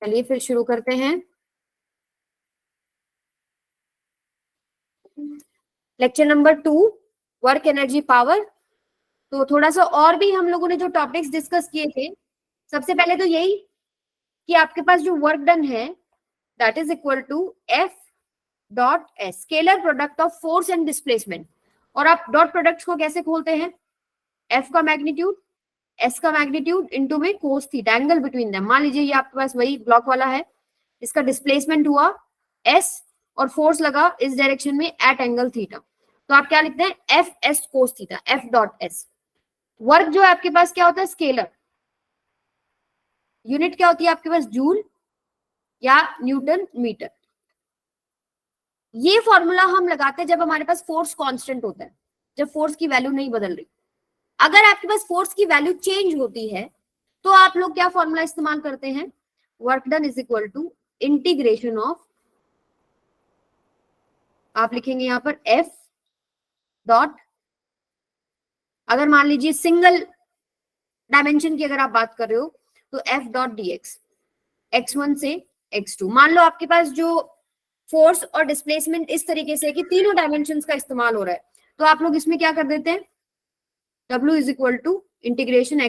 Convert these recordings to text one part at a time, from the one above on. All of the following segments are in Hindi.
चलिए फिर शुरू करते हैं। Lecture number 2, work energy power. तो थोड़ा सा और भी हम लोगों ने जो टॉपिक्स डिस्कस किए थे, सबसे पहले तो यही कि आपके पास जो वर्क डन है that is equal to F dot S, scalar product of force and displacement. और आप डॉट प्रोडक्ट्स को कैसे खोलते हैं? एफ का मैग्नीट्यूड, एस का मैग्नीट्यूड इनटू में cos theta, angle between them. मान लीजिए ये आपके पास वही ब्लॉक वाला है, इसका डिस्प्लेसमेंट हुआ एस और फोर्स लगा इस डायरेक्शन में एट एंगल थीटा, तो आप क्या लिखते हैं? F S cos theta, F dot S. Work जो है आपके पास क्या होता है? स्केलर। यूनिट क्या होती है आपके पास? जूल या न्यूटन मीटर। ये फॉर्मूला हम लगाते हैं जब हमारे पास फोर्स कांस्टेंट होता है, जब फोर्स की वैल्यू नहीं बदल रही। अगर आपके पास फोर्स की वैल्यू चेंज होती है तो आप लोग क्या फॉर्मूला इस्तेमाल करते हैं? Work done is equal to integration of, आप लिखेंगे यहां पर एफ डॉट, अगर मान लीजिए सिंगल डायमेंशन की अगर आप बात कर रहे हो तो F dot D x, x1 से x2। मान लो आपके पास जो फोर्स और डिस्प्लेसमेंट इस तरीके से कि तीनों डायमेंशंस का इस्तेमाल हो रहा है, तो आप लोग इसमें क्या कर देते हैं? W is equal to integration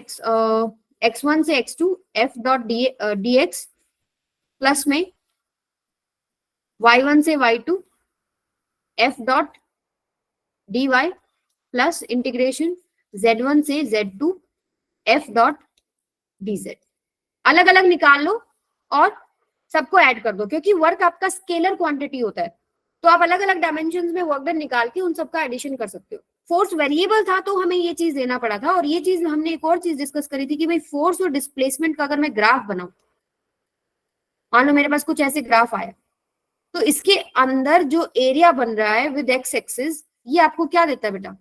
x1 से x2 f dot D X plus में y1 से y2 f dot dy plus integration z1 से z2 f डॉट dz। अलग अलग निकाल लो और सबको ऐड कर दो, क्योंकि वर्क आपका स्केलर क्वांटिटी होता है, तो आप अलग अलग डायमेंशंस में वर्क डन निकाल के उन सबका एडिशन कर सकते हो। फोर्स वेरिएबल था तो हमें ये चीज देना पड़ा था, और ये चीज हमने एक और चीज डिस्कस करी थी कि भाई फोर्स और डिस्प्लेसमेंट का अगर मैं ग्राफ बनाऊं, मान लो मेरे पास कुछ ऐसे ग्राफ आया, तो इसके अंदर जो एरिया बन रहा है विद एक्स एक्सिस, ये आपको क्या देता है बेटा?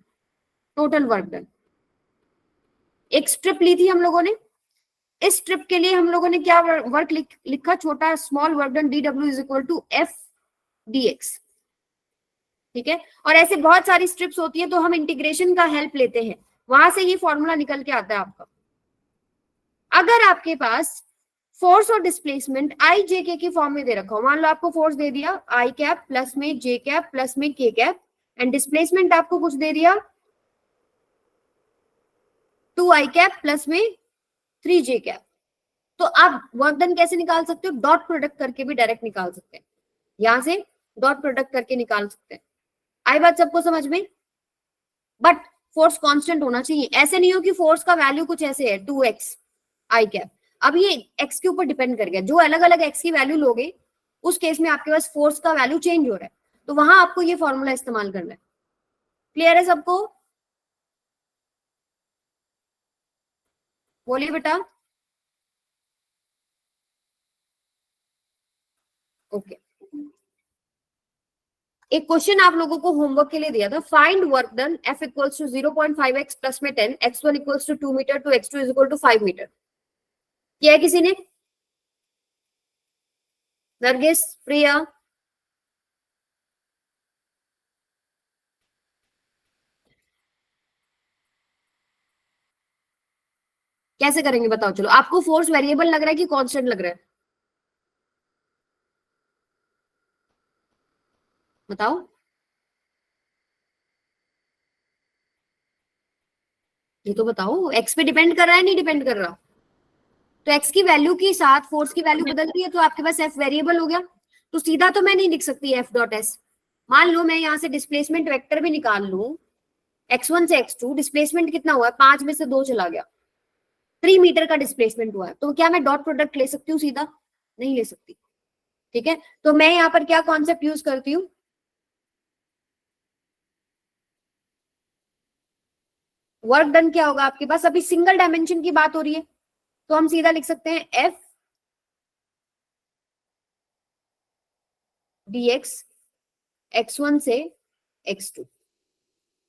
Total work done. एक स्ट्रिप ली थी हम लोगों ने, इस स्ट्रिप के लिए हम लोगों ने क्या वर्क लिखा? छोटा small work done D W is equal to F D X. ठीक है, और ऐसे बहुत सारी स्ट्रिप्स होती है तो हम इंटीग्रेशन का हेल्प लेते हैं, वहां से ये फॉर्मूला निकल के आता है आपका। अगर आपके पास फोर्स और डिस्प्लेसमेंट आई जे के की फॉर्म में दे रखा हो, मान लो आपको फोर्स दे दिया आई कैप प्लस में जे कैप प्लस में के कैप, एंड डिस्प्लेसमेंट आपको कुछ दे दिया 2 आई कैप प्लस में 3 जे कैप, तो आप वर्क डन कैसे निकाल सकते हो? डॉट प्रोडक्ट करके भी डायरेक्ट निकाल सकते हैं, यहां से डॉट प्रोडक्ट करके निकाल सकते हैं। आई बात सबको समझ में? बट फोर्स कांस्टेंट होना चाहिए, ऐसे नहीं हो कि फोर्स का वैल्यू कुछ ऐसे है 2x आई कैप। अब ये x के ऊपर डिपेंड कर गया, जो अलग अलग x की वैल्यू लोगे उस केस में आपके पास फोर्स का वैल्यू चेंज हो रहा है, तो वहां आपको ये फॉर्मूला इस्तेमाल करना है। क्लियर है सबको? बोलिए बेटा। ओके, एक क्वेश्चन आप लोगों को होमवर्क के लिए दिया था, find work done F equals to 0.5x plus में 10, x1 equals to 2 metre to x2 is equal to 5 metre. किया है किसी ने? नरगिस, प्रिया? कैसे करेंगे बताओ? चलो, आपको फोर्स वेरिएबल लग रहा है कि कांस्टेंट लग रहा है? बताओ। ये तो बताओ, एक्स पे डिपेंड कर रहा है नहीं डिपेंड कर रहा? तो एक्स की वैल्यू के साथ फोर्स की वैल्यू बदल रही है, तो आपके पास एफ वेरिएबल हो गया। तो सीधा तो मैं नहीं लिख सकती एफ डॉट एस। मान लो मैं यहाँ से डिस्प्लेसमेंट वेक्टर भी निकाल लू, x1 से x2, डिस्प्लेसमेंट कितना हुआ है? 5 में से 2 चला गया, 3 मीटर का डिस्प्लेसमेंट हुआ है, तो क्या मैं डॉट प्रोडक्ट ले सकती हूँ सीधा? नहीं ले सकती। ठीक है, तो मैं यहाँ पर क्या कॉन्सेप्ट यूज करती हूँ? वर्क डन क्या होगा आपके पास? अभी सिंगल डायमेंशन की बात हो रही है, तो हम सीधा लिख सकते हैं एफ dx x1 से x2।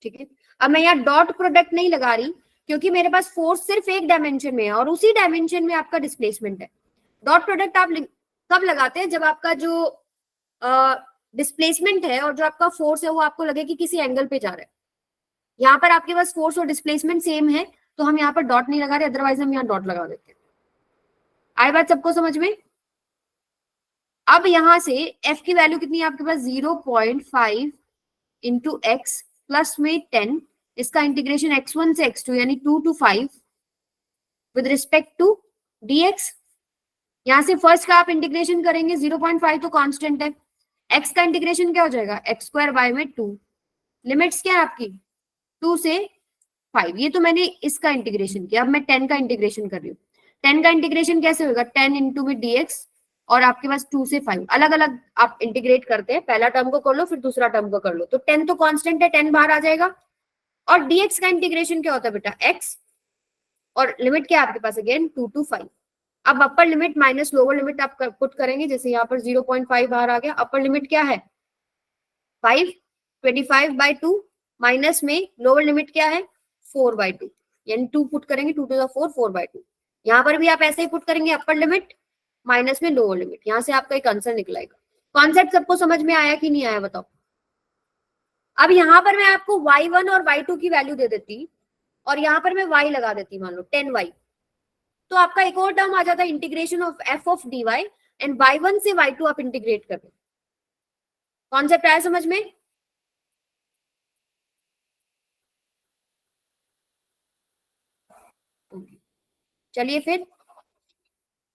ठीक है, अब मैं यहाँ डॉट प्रोडक्ट नहीं लगा रही, क्योंकि मेरे पास फोर्स सिर्फ एक डायमेंशन में है और उसी डायमेंशन में आपका डिस्प्लेसमेंट है। डॉट प्रोडक्ट आप कब लगाते हैं? जब आपका जो डिस्प्लेसमेंट है और जो आपका फोर्स है वो आपको लगे कि किसी एंगल पे जा रहा है। यहाँ पर आपके पास फोर्स और डिस्प्लेसमेंट सेम है, तो हम यहाँ पर डॉट नहीं लगा रहे, अदरवाइज हम यहाँ डॉट लगा देते हैं। आई बात सबको समझ में? अब यहां से f की वैल्यू कितनी है आपके पास 0.5 इंटू एक्स प्लस में 10, इसका इंटीग्रेशन x1 से x2 यानी 2 to 5 with respect to dx। यहां से फर्स्ट का आप इंटीग्रेशन करेंगे 0.5 तो कांस्टेंट है, x का इंटीग्रेशन क्या हो जाएगा x स्क्वायर y में 2, लिमिट्स क्या है आपकी 2 से 5। ये तो मैंने इसका इंटीग्रेशन किया, अब मैं 10 का इंटीग्रेशन कर रही हूँ। 10 का इंटीग्रेशन कैसे होगा 10 इंटू में dx और आपके पास 2 से 5 अलग अलग आप इंटीग्रेट करते हैं, पहला टर्म को कर लो फिर दूसरा टर्म को कर लो, तो 10 तो कांस्टेंट है 10 बाहर आ जाएगा। और dx का इंटीग्रेशन क्या होता है बेटा x, और लिमिट क्या है आपके पास अगेन 2 to 5। अब upper limit minus lower limit आप पुट करेंगे, जैसे यहाँ पर 0.5 बाहर आ गया, अपर लिमिट क्या है 5, 25/2 माइनस में लोअर लिमिट क्या है 4/2 यानी 2 पुट करेंगे 2 to the 4 4/2। यहाँ पर भी आप ऐसे ही पुट करेंगे अपर लिमिट माइनस में लोअर लिमिट, यहाँ से आपका एक आंसर निकलेगा। कॉन्सेप्ट सबको समझ में आया कि नहीं आया बताओ। अब यहाँ पर मैं आपको y1 और y2 की वैल्यू दे देती और यहाँ पर मैं y लगा देती, मान लो 10y, तो आपका एक और टर्म आ जाता है integration of f of dy and y1 से y2 आप इंटीग्रेट कर दो। कॉन्सेप्ट आया समझ में? चलिए फिर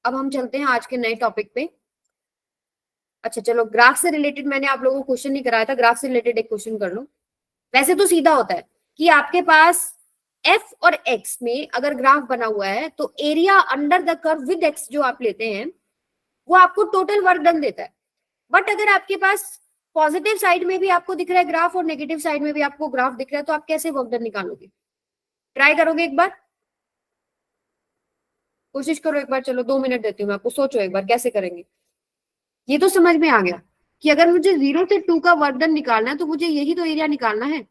अब हम चलते हैं आज के नए टॉपिक पे। अच्छा चलो, ग्राफ से रिलेटेड मैंने आप लोगों को क्वेश्चन नहीं कराया था, ग्राफ से रिलेटेड एक क्वेश्चन कर लो। वैसे तो सीधा होता है कि आपके पास f और x में अगर ग्राफ बना हुआ है तो area under the curve with x जो आप लेते हैं वो आपको टोटल वर्क डन देता है। बट अगर आपके पास पॉजिटिव साइड में भी आपको दिख रहा है ग्राफ और नेगेटिव साइड में भी आपको ग्राफ दिख रहा है, तो आप कैसे वर्क डन निकालोगे? ट्राई करोगे एक बार, कोशिश करो एक बार, चलो 2 मिनट देती हूँ मैं आपको, सोचो एक बार कैसे करेंगे। ये तो समझ में आ गया कि अगर मुझे 0 से 2 का वर्क डन निकालना है तो मुझे यही तो एरिया निकालना है।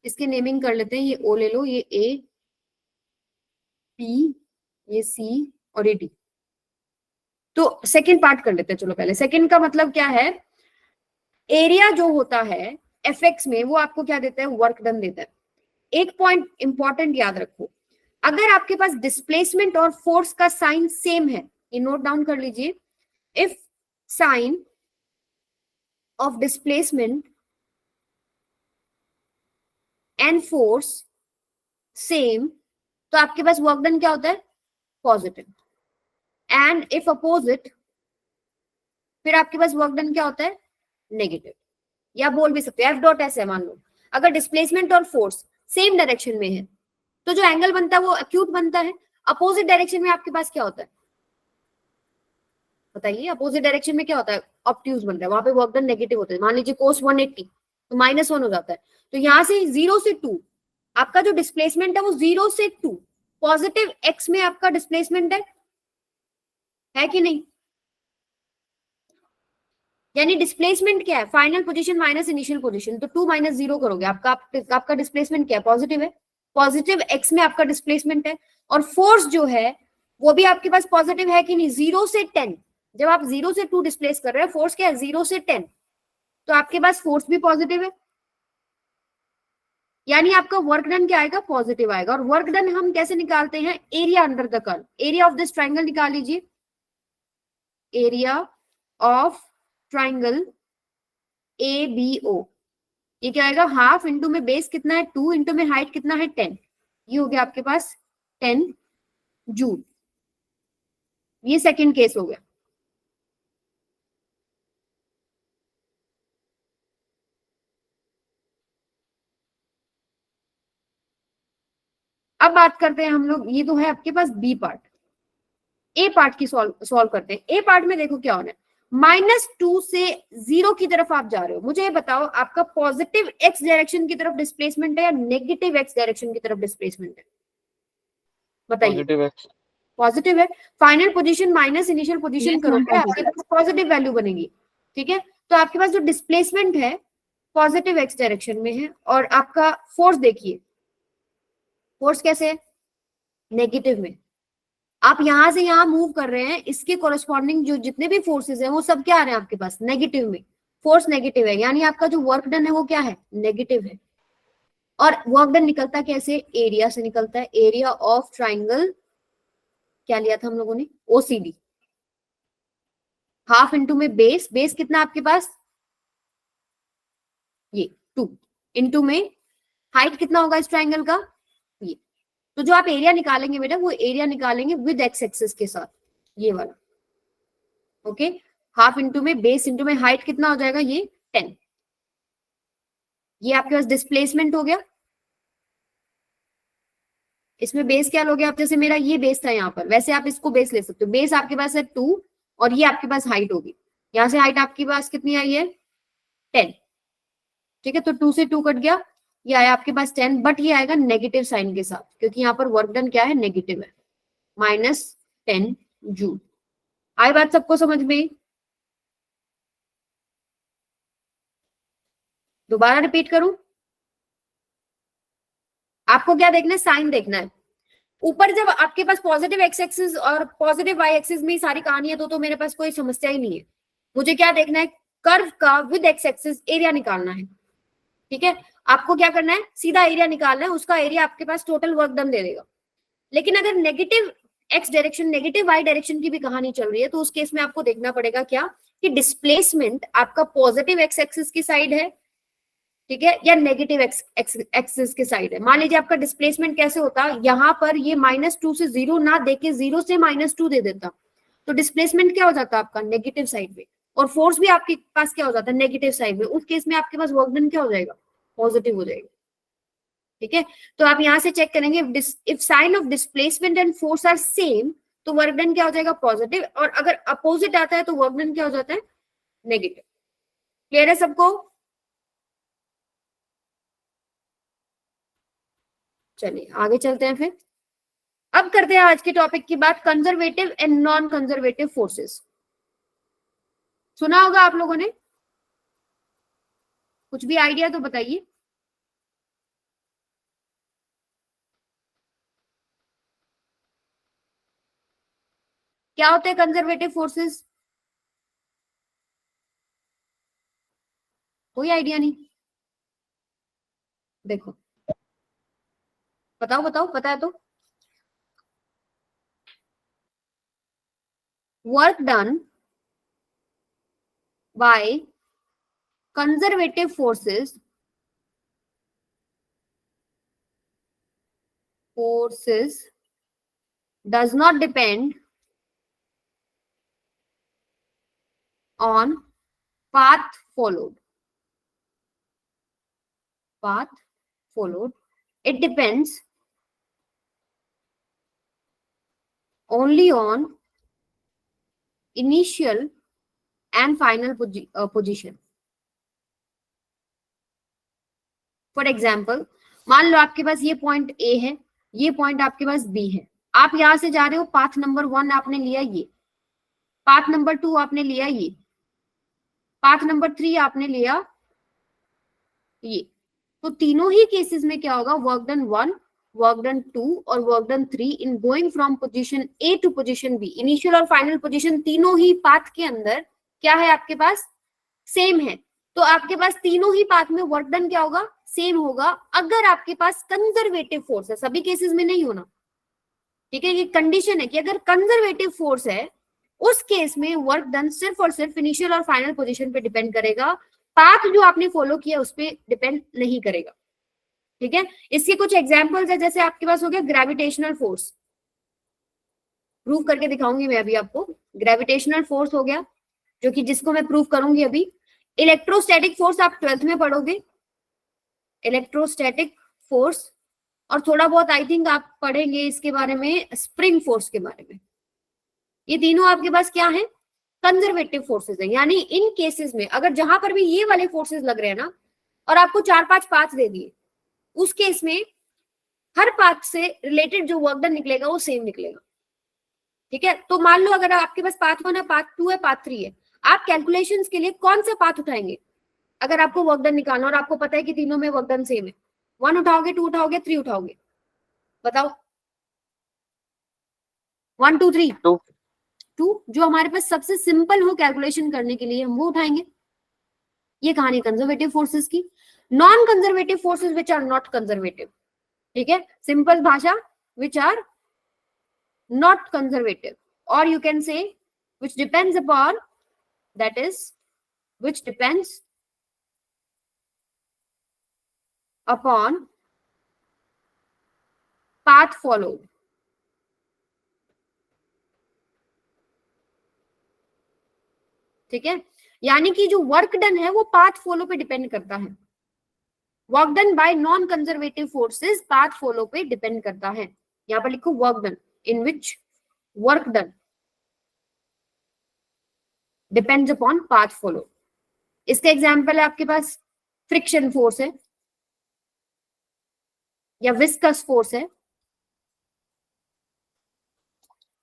इसकी नेमिंग कर लेते हैं, ये ओ ले लो, ये ए, पी, ये सी और ये डी। तो सेकेंड पार्ट कर लेते हैं, चलो पहले सेकेंड का मतलब क्या है, एरिया जो होता है एफ एक्स में वो आपको क्या देता है वर्क डन देता है। एक पॉइंट इंपॉर्टेंट याद रखो, अगर आपके पास डिस्प्लेसमेंट और फोर्स का साइन सेम है, ये नोट डाउन कर लीजिए, if sign of displacement and force same, तो आपके पास वर्क डन क्या होता है पॉजिटिव। एंड इफ अपोजिट, फिर आपके पास वर्क डन क्या होता है नेगेटिव। या बोल भी सकते हो एफ डॉट एस है, मान लो अगर डिस्प्लेसमेंट और फोर्स सेम डायरेक्शन में है तो जो एंगल बनता है वो एक्यूट बनता है। अपोजिट डायरेक्शन में आपके पास क्या होता है बताइए, अपोजिट डायरेक्शन में क्या होता है ऑब्ट्यूज बनता है, वहां पे वर्क डन नेगेटिव होता है। मान लीजिए कोस 180 तो -1 हो जाता है। तो यहां से 0 से 2 आपका जो डिस्प्लेसमेंट है वो 0 से 2 पॉजिटिव एक्स में आपका डिस्प्लेसमेंट है कि नहीं? यानी डिस्प्लेसमेंट क्या है final position minus initial position, तो 2 - 0 करोगे आपका डिस्प्लेसमेंट क्या है पॉजिटिव है, पॉजिटिव एक्स में आपका डिस्प्लेसमेंट है। और फोर्स जो है वो भी आपके पास पॉजिटिव है कि नहीं 0 से 10, जब आप 0 से 2 डिस्प्लेस कर रहे हैं फोर्स क्या है 0 से 10, तो आपके पास फोर्स भी पॉजिटिव है, यानी आपका वर्क डन क्या आएगा पॉजिटिव आएगा। और वर्क डन हम कैसे निकालते हैं area under the curve, area of this triangle निकाल लीजिए, एरिया ऑफ ट्राइंगल ABO, ये क्या आएगा हाफ इंटू में बेस कितना है 2 इंटू में हाइट कितना है 10, ये हो गया आपके पास 10 जूल। ये सेकंड केस हो गया। अब बात करते हैं हम लोग, ये तो है आपके पास बी पार्ट, ए पार्ट की सॉल्व करते हैं। ए पार्ट में देखो क्या होना है, -2 से 0 की तरफ आप जा रहे हो, मुझे ये बताओ आपका पॉजिटिव एक्स डायरेक्शन की तरफ डिस्प्लेसमेंट है या नेगेटिव एक्स डायरेक्शन की तरफ डिस्प्लेसमेंट है बताइए? पॉजिटिव है, final position minus initial position करोगे आपके पास पॉजिटिव वैल्यू बनेगी, ठीक है। तो आपके पास जो डिस्प्लेसमेंट है पॉजिटिव एक्स डायरेक्शन में है और आपका फोर्स देखिए, फोर्स कैसे है नेगेटिव में। आप यहां से यहां मूव कर रहे हैं, इसके कोरस्पॉन्डिंग जो जितने भी फोर्सेस हैं वो सब क्या आ रहे हैं आपके पास नेगेटिव में, फोर्स नेगेटिव है, यानी आपका जो वर्क डन है वो क्या है नेगेटिव है। और वर्क डन निकलता कैसे एरिया से निकलता है, एरिया ऑफ ट्राइंगल क्या लिया था हम लोगों ने, ओसीडी। हाफ इंटू में बेस, बेस कितना आपके पास, ये 2, इंटू में हाइट कितना होगा इस ट्राइंगल का, ये। तो जो आप एरिया निकालेंगे बेटा, वो एरिया निकालेंगे विद एक्स एक्सिस के साथ, ये वाला। ओके, हाफ इंटू में बेस इंटू में हाइट कितना हो जाएगा, ये 10। ये आपके पास डिस्प्लेसमेंट हो गया। इसमें बेस क्या लोगे आप, जैसे मेरा ये बेस था यहाँ पर, वैसे आप इसको बेस ले सकते हो। बेस आपके पास है 2 और ये आपके पास हाइट होगी, यहाँ से हाइट आपके पास कितनी आई है, 10। ठीक है, तो 2 से 2 कट गया, ये आया आपके पास 10, बट ये आएगा नेगेटिव साइन के साथ, क्योंकि यहाँ पर वर्क डन क्या है, नेगेटिव है, -10 जूल। आई बात सबको समझ में? दोबारा रिपीट करूं? आपको क्या देखना है, साइन देखना है। ऊपर जब आपके पास पॉजिटिव एक्स एक्सिस और पॉजिटिव वाई एक्सिस में सारी कहानी है, तो मेरे पास कोई समस्या ही नहीं है। मुझे क्या देखना है, कर्व का विद एक्स एक्सिस एरिया निकालना है। ठीक है, आपको क्या करना है, सीधा एरिया निकालना है, उसका एरिया आपके पास टोटल वर्क डन दे देगा। लेकिन अगर negative X direction negative Y direction की भी कहानी चल रही है, तो उस केस में आपको देखना पड़ेगा क्या, कि डिस्प्लेसमेंट आपका पॉजिटिव एक्स एक्सिस की साइड है, ठीक है, या नेगेटिव एक्सिस के साइड है। मान लीजिए आपका डिस्प्लेसमेंट कैसे होता, यहाँ पर ये -2 से 0 ना देके 0 से -2 दे देता, तो डिस्प्लेसमेंट क्या हो जाता आपका, नेगेटिव साइड में, और फोर्स भी आपके पास क्या हो जाता है, नेगेटिव साइड में। उस केस में आपके पास वर्क डन क्या हो जाएगा, पॉजिटिव हो जाएगा। ठीक है, तो आप यहां से चेक करेंगे, if sign of displacement and force are same, तो वर्क डन क्या हो जाएगा, पॉजिटिव, और अगर अपोजिट आता है तो वर्क डन क्या हो जाता है, नेगेटिव। क्लियर है सबको? चलिए आगे चलते हैं फिर। अब करते हैं आज के टॉपिक की बात, conservative and non conservative forces. सुना होगा आप लोगों ने, कुछ भी आइडिया तो बताइए। क्या होते हैं कंजर्वेटिव फोर्सेस, कोई आइडिया नहीं? देखो, बताओ बताओ, पता है तो। Work done by conservative forces does not depend on path followed. It depends only on initial and final position. For example, मान लो आपके पास ये पॉइंट ए है, ये पॉइंट आपके पास बी है। आप यहां से जा रहे हो, पाथ नंबर 1 आपने लिया ये, पाथ नंबर 2 आपने लिया ये, पाथ नंबर 3 आपने लिया ये। तो तीनों ही केसेस में क्या होगा, वर्क डन 1, वर्क डन 2 और work done 3 in going from position A to position B, initial और फाइनल पोजीशन तीनों ही पाथ के अंदर क्या है आपके पास, सेम है। तो आपके पास तीनों ही पाथ में वर्क डन क्या होगा, सेम होगा, अगर आपके पास कंजर्वेटिव फोर्स है। सभी केसेस में नहीं होना, ठीक है, ये कंडीशन है कि अगर कंजर्वेटिव फोर्स है, उस केस में वर्क डन सिर्फ और सिर्फ इनिशियल और फाइनल पोजीशन पे डिपेंड करेगा, पाथ जो आपने फॉलो किया उस पर डिपेंड नहीं करेगा। ठीक है, इसके कुछ एग्जांपल्स है, जैसे आपके पास हो गया ग्रेविटेशनल फोर्स, प्रूव करके दिखाऊंगी मैं अभी आपको। ग्रेविटेशनल फोर्स हो गया, जो कि जिसको मैं प्रूव करूंगी अभी। इलेक्ट्रोस्टैटिक फोर्स आप 12th में पढ़ोगे, इलेक्ट्रोस्टैटिक फोर्स, और थोड़ा बहुत आई थिंक आप पढ़ेंगे इसके बारे में, स्प्रिंग फोर्स के बारे में। ये तीनों आपके पास क्या है, कंजर्वेटिव फोर्सेस है। यानी इन केसेस में अगर जहां पर भी ये वाले फोर्सेस लग रहे हैं ना, और आपको 4-5 पाथ दे दिए, उस केस में हर पाथ से रिलेटेड जो वर्क डन निकलेगा वो सेम निकलेगा। ठीक है, तो मान लो अगर आपके पास पाथ 1 है, पाथ 2 है, पाथ 3 है, आप कैलकुलेशंस के लिए कौन सा पाथ उठाएंगे अगर आपको वर्क डन निकालना और आपको पता है कि तीनों में वर्क डन सेम है? 1 उठाओगे, 2 उठाओगे, 3 उठाओगे? बताओ। 1 2 3 2, जो हमारे पास सबसे सिंपल हो कैलकुलेशन करने के लिए, हम वो उठाएंगे। ये कहानी कंजर्वेटिव फोर्सेस की। Non conservative forces which are not conservative, ठीक है, सिंपल भाषा, which are not conservative, or you can say which depends upon, that is which depends upon path followed. ठीक है, यानी कि जो वर्क डन है वो पाथ फॉलो पे डिपेंड करता है. Work done by non conservative forces path follow पे डिपेंड करता है. यहाँ पर लिखो work done, in which work done depends upon path follow. इसका एग्जांपल है आपके पास फ्रिक्शन फोर्स है या विस्कस फोर्स है.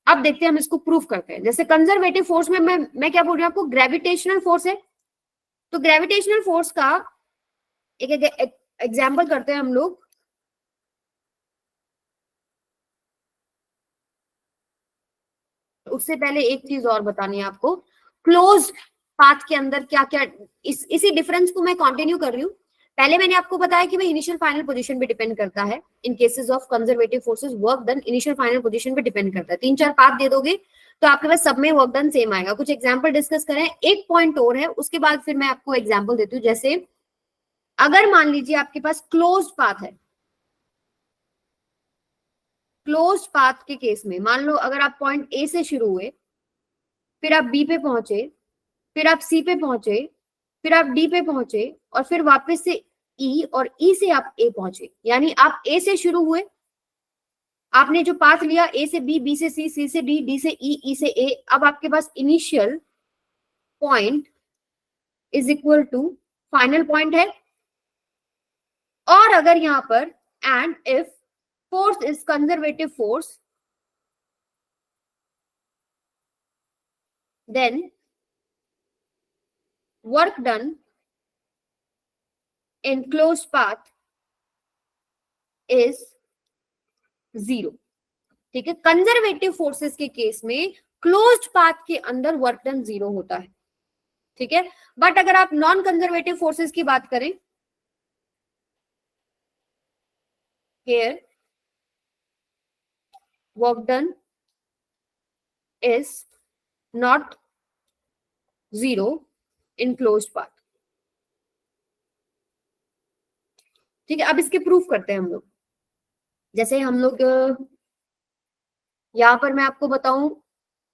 अब देखते हैं हम इसको प्रूफ करते हैं. जैसे कंजर्वेटिव फोर्स में मैं क्या बोल रही हूँ आपको, ग्रेविटेशनल फोर्स है. तो ग्रेविटेशनल फोर्स का एक एग्जांपल करते हैं हम लोग. उससे पहले एक चीज और बतानी है आपको, क्लोज्ड पाथ के अंदर क्या क्या, इसी डिफरेंस को मैं कंटिन्यू कर रही हूँ. पहले मैंने आपको बताया कि भाई इनिशियल फाइनल पोजीशन पे डिपेंड करता है. In cases of conservative forces work done initial final position पे डिपेंड करता है. 3-4 पाथ दे दोगे तो आपके पास सब में वर्क डन सेम आएगा. कुछ एग्जांपल डिस्कस करें. एक पॉइंट और है, उसके बाद फिर मैं आपको एग्जांपल देती हूँ. जैसे अगर मान लीजिए आपके पास क्लोज्ड पाथ है, क्लोज्ड पाथ के केस में मान लो अगर आप पॉइंट ए से शुरू हुए, फिर आप बी पे पहुंचे, फिर आप सी पे पहुंचे, फिर आप डी पे पहुंचे, और फिर वापस से ई, और ई से आप ए पहुंचे. यानी आप ए से शुरू हुए, आपने जो पाथ लिया ए से बी, बी से सी, सी से डी, डी से ई, ई से ए. अब आपके पास initial point is equal to final point है. और अगर यहां पर and if force is conservative force, then work done in closed path is 0. ठीक है, कंजर्वेटिव फोर्सेस के केस में क्लोज्ड पाथ के अंदर वर्क डन 0 होता है. ठीक है, बट अगर आप नॉन कंजर्वेटिव फोर्सेस की बात करें, here work done is not 0 in closed path. ठीक है, अब इसके प्रूफ करते हैं हम लोग. जैसे हम लोग यहां पर मैं आपको बताऊं,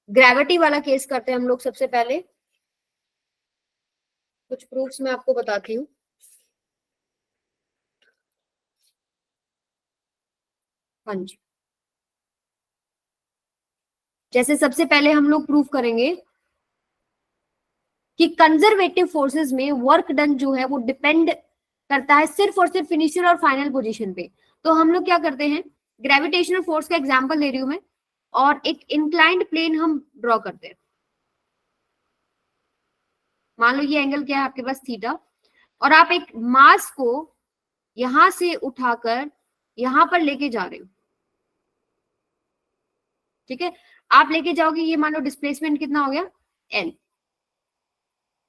ग्रेविटी वाला केस करते हैं हम लोग. सबसे पहले कुछ प्रूफ्स मैं आपको बताती हूँ. हाँ जी, जैसे सबसे पहले हम लोग प्रूफ करेंगे कि कंजर्वेटिव फोर्सेस में वर्क डन जो है वो डिपेंड करता है सिर्फ और सिर्फ इनिशियल और फाइनल पोजीशन पे. तो हम लोग क्या करते हैं, ग्रेविटेशनल फोर्स का एग्जांपल ले रही हूं मैं, और एक इंक्लाइंड प्लेन हम ड्रॉ करते हैं. मान लो ये एंगल क्या है आपके पास, थीटा, और आप एक मास को यहां से उठाकर यहां पर लेके जा रहे हो. ठीक है, आप लेके जाओगे, ये मान लो डिस्प्लेसमेंट कितना हो गया, एन.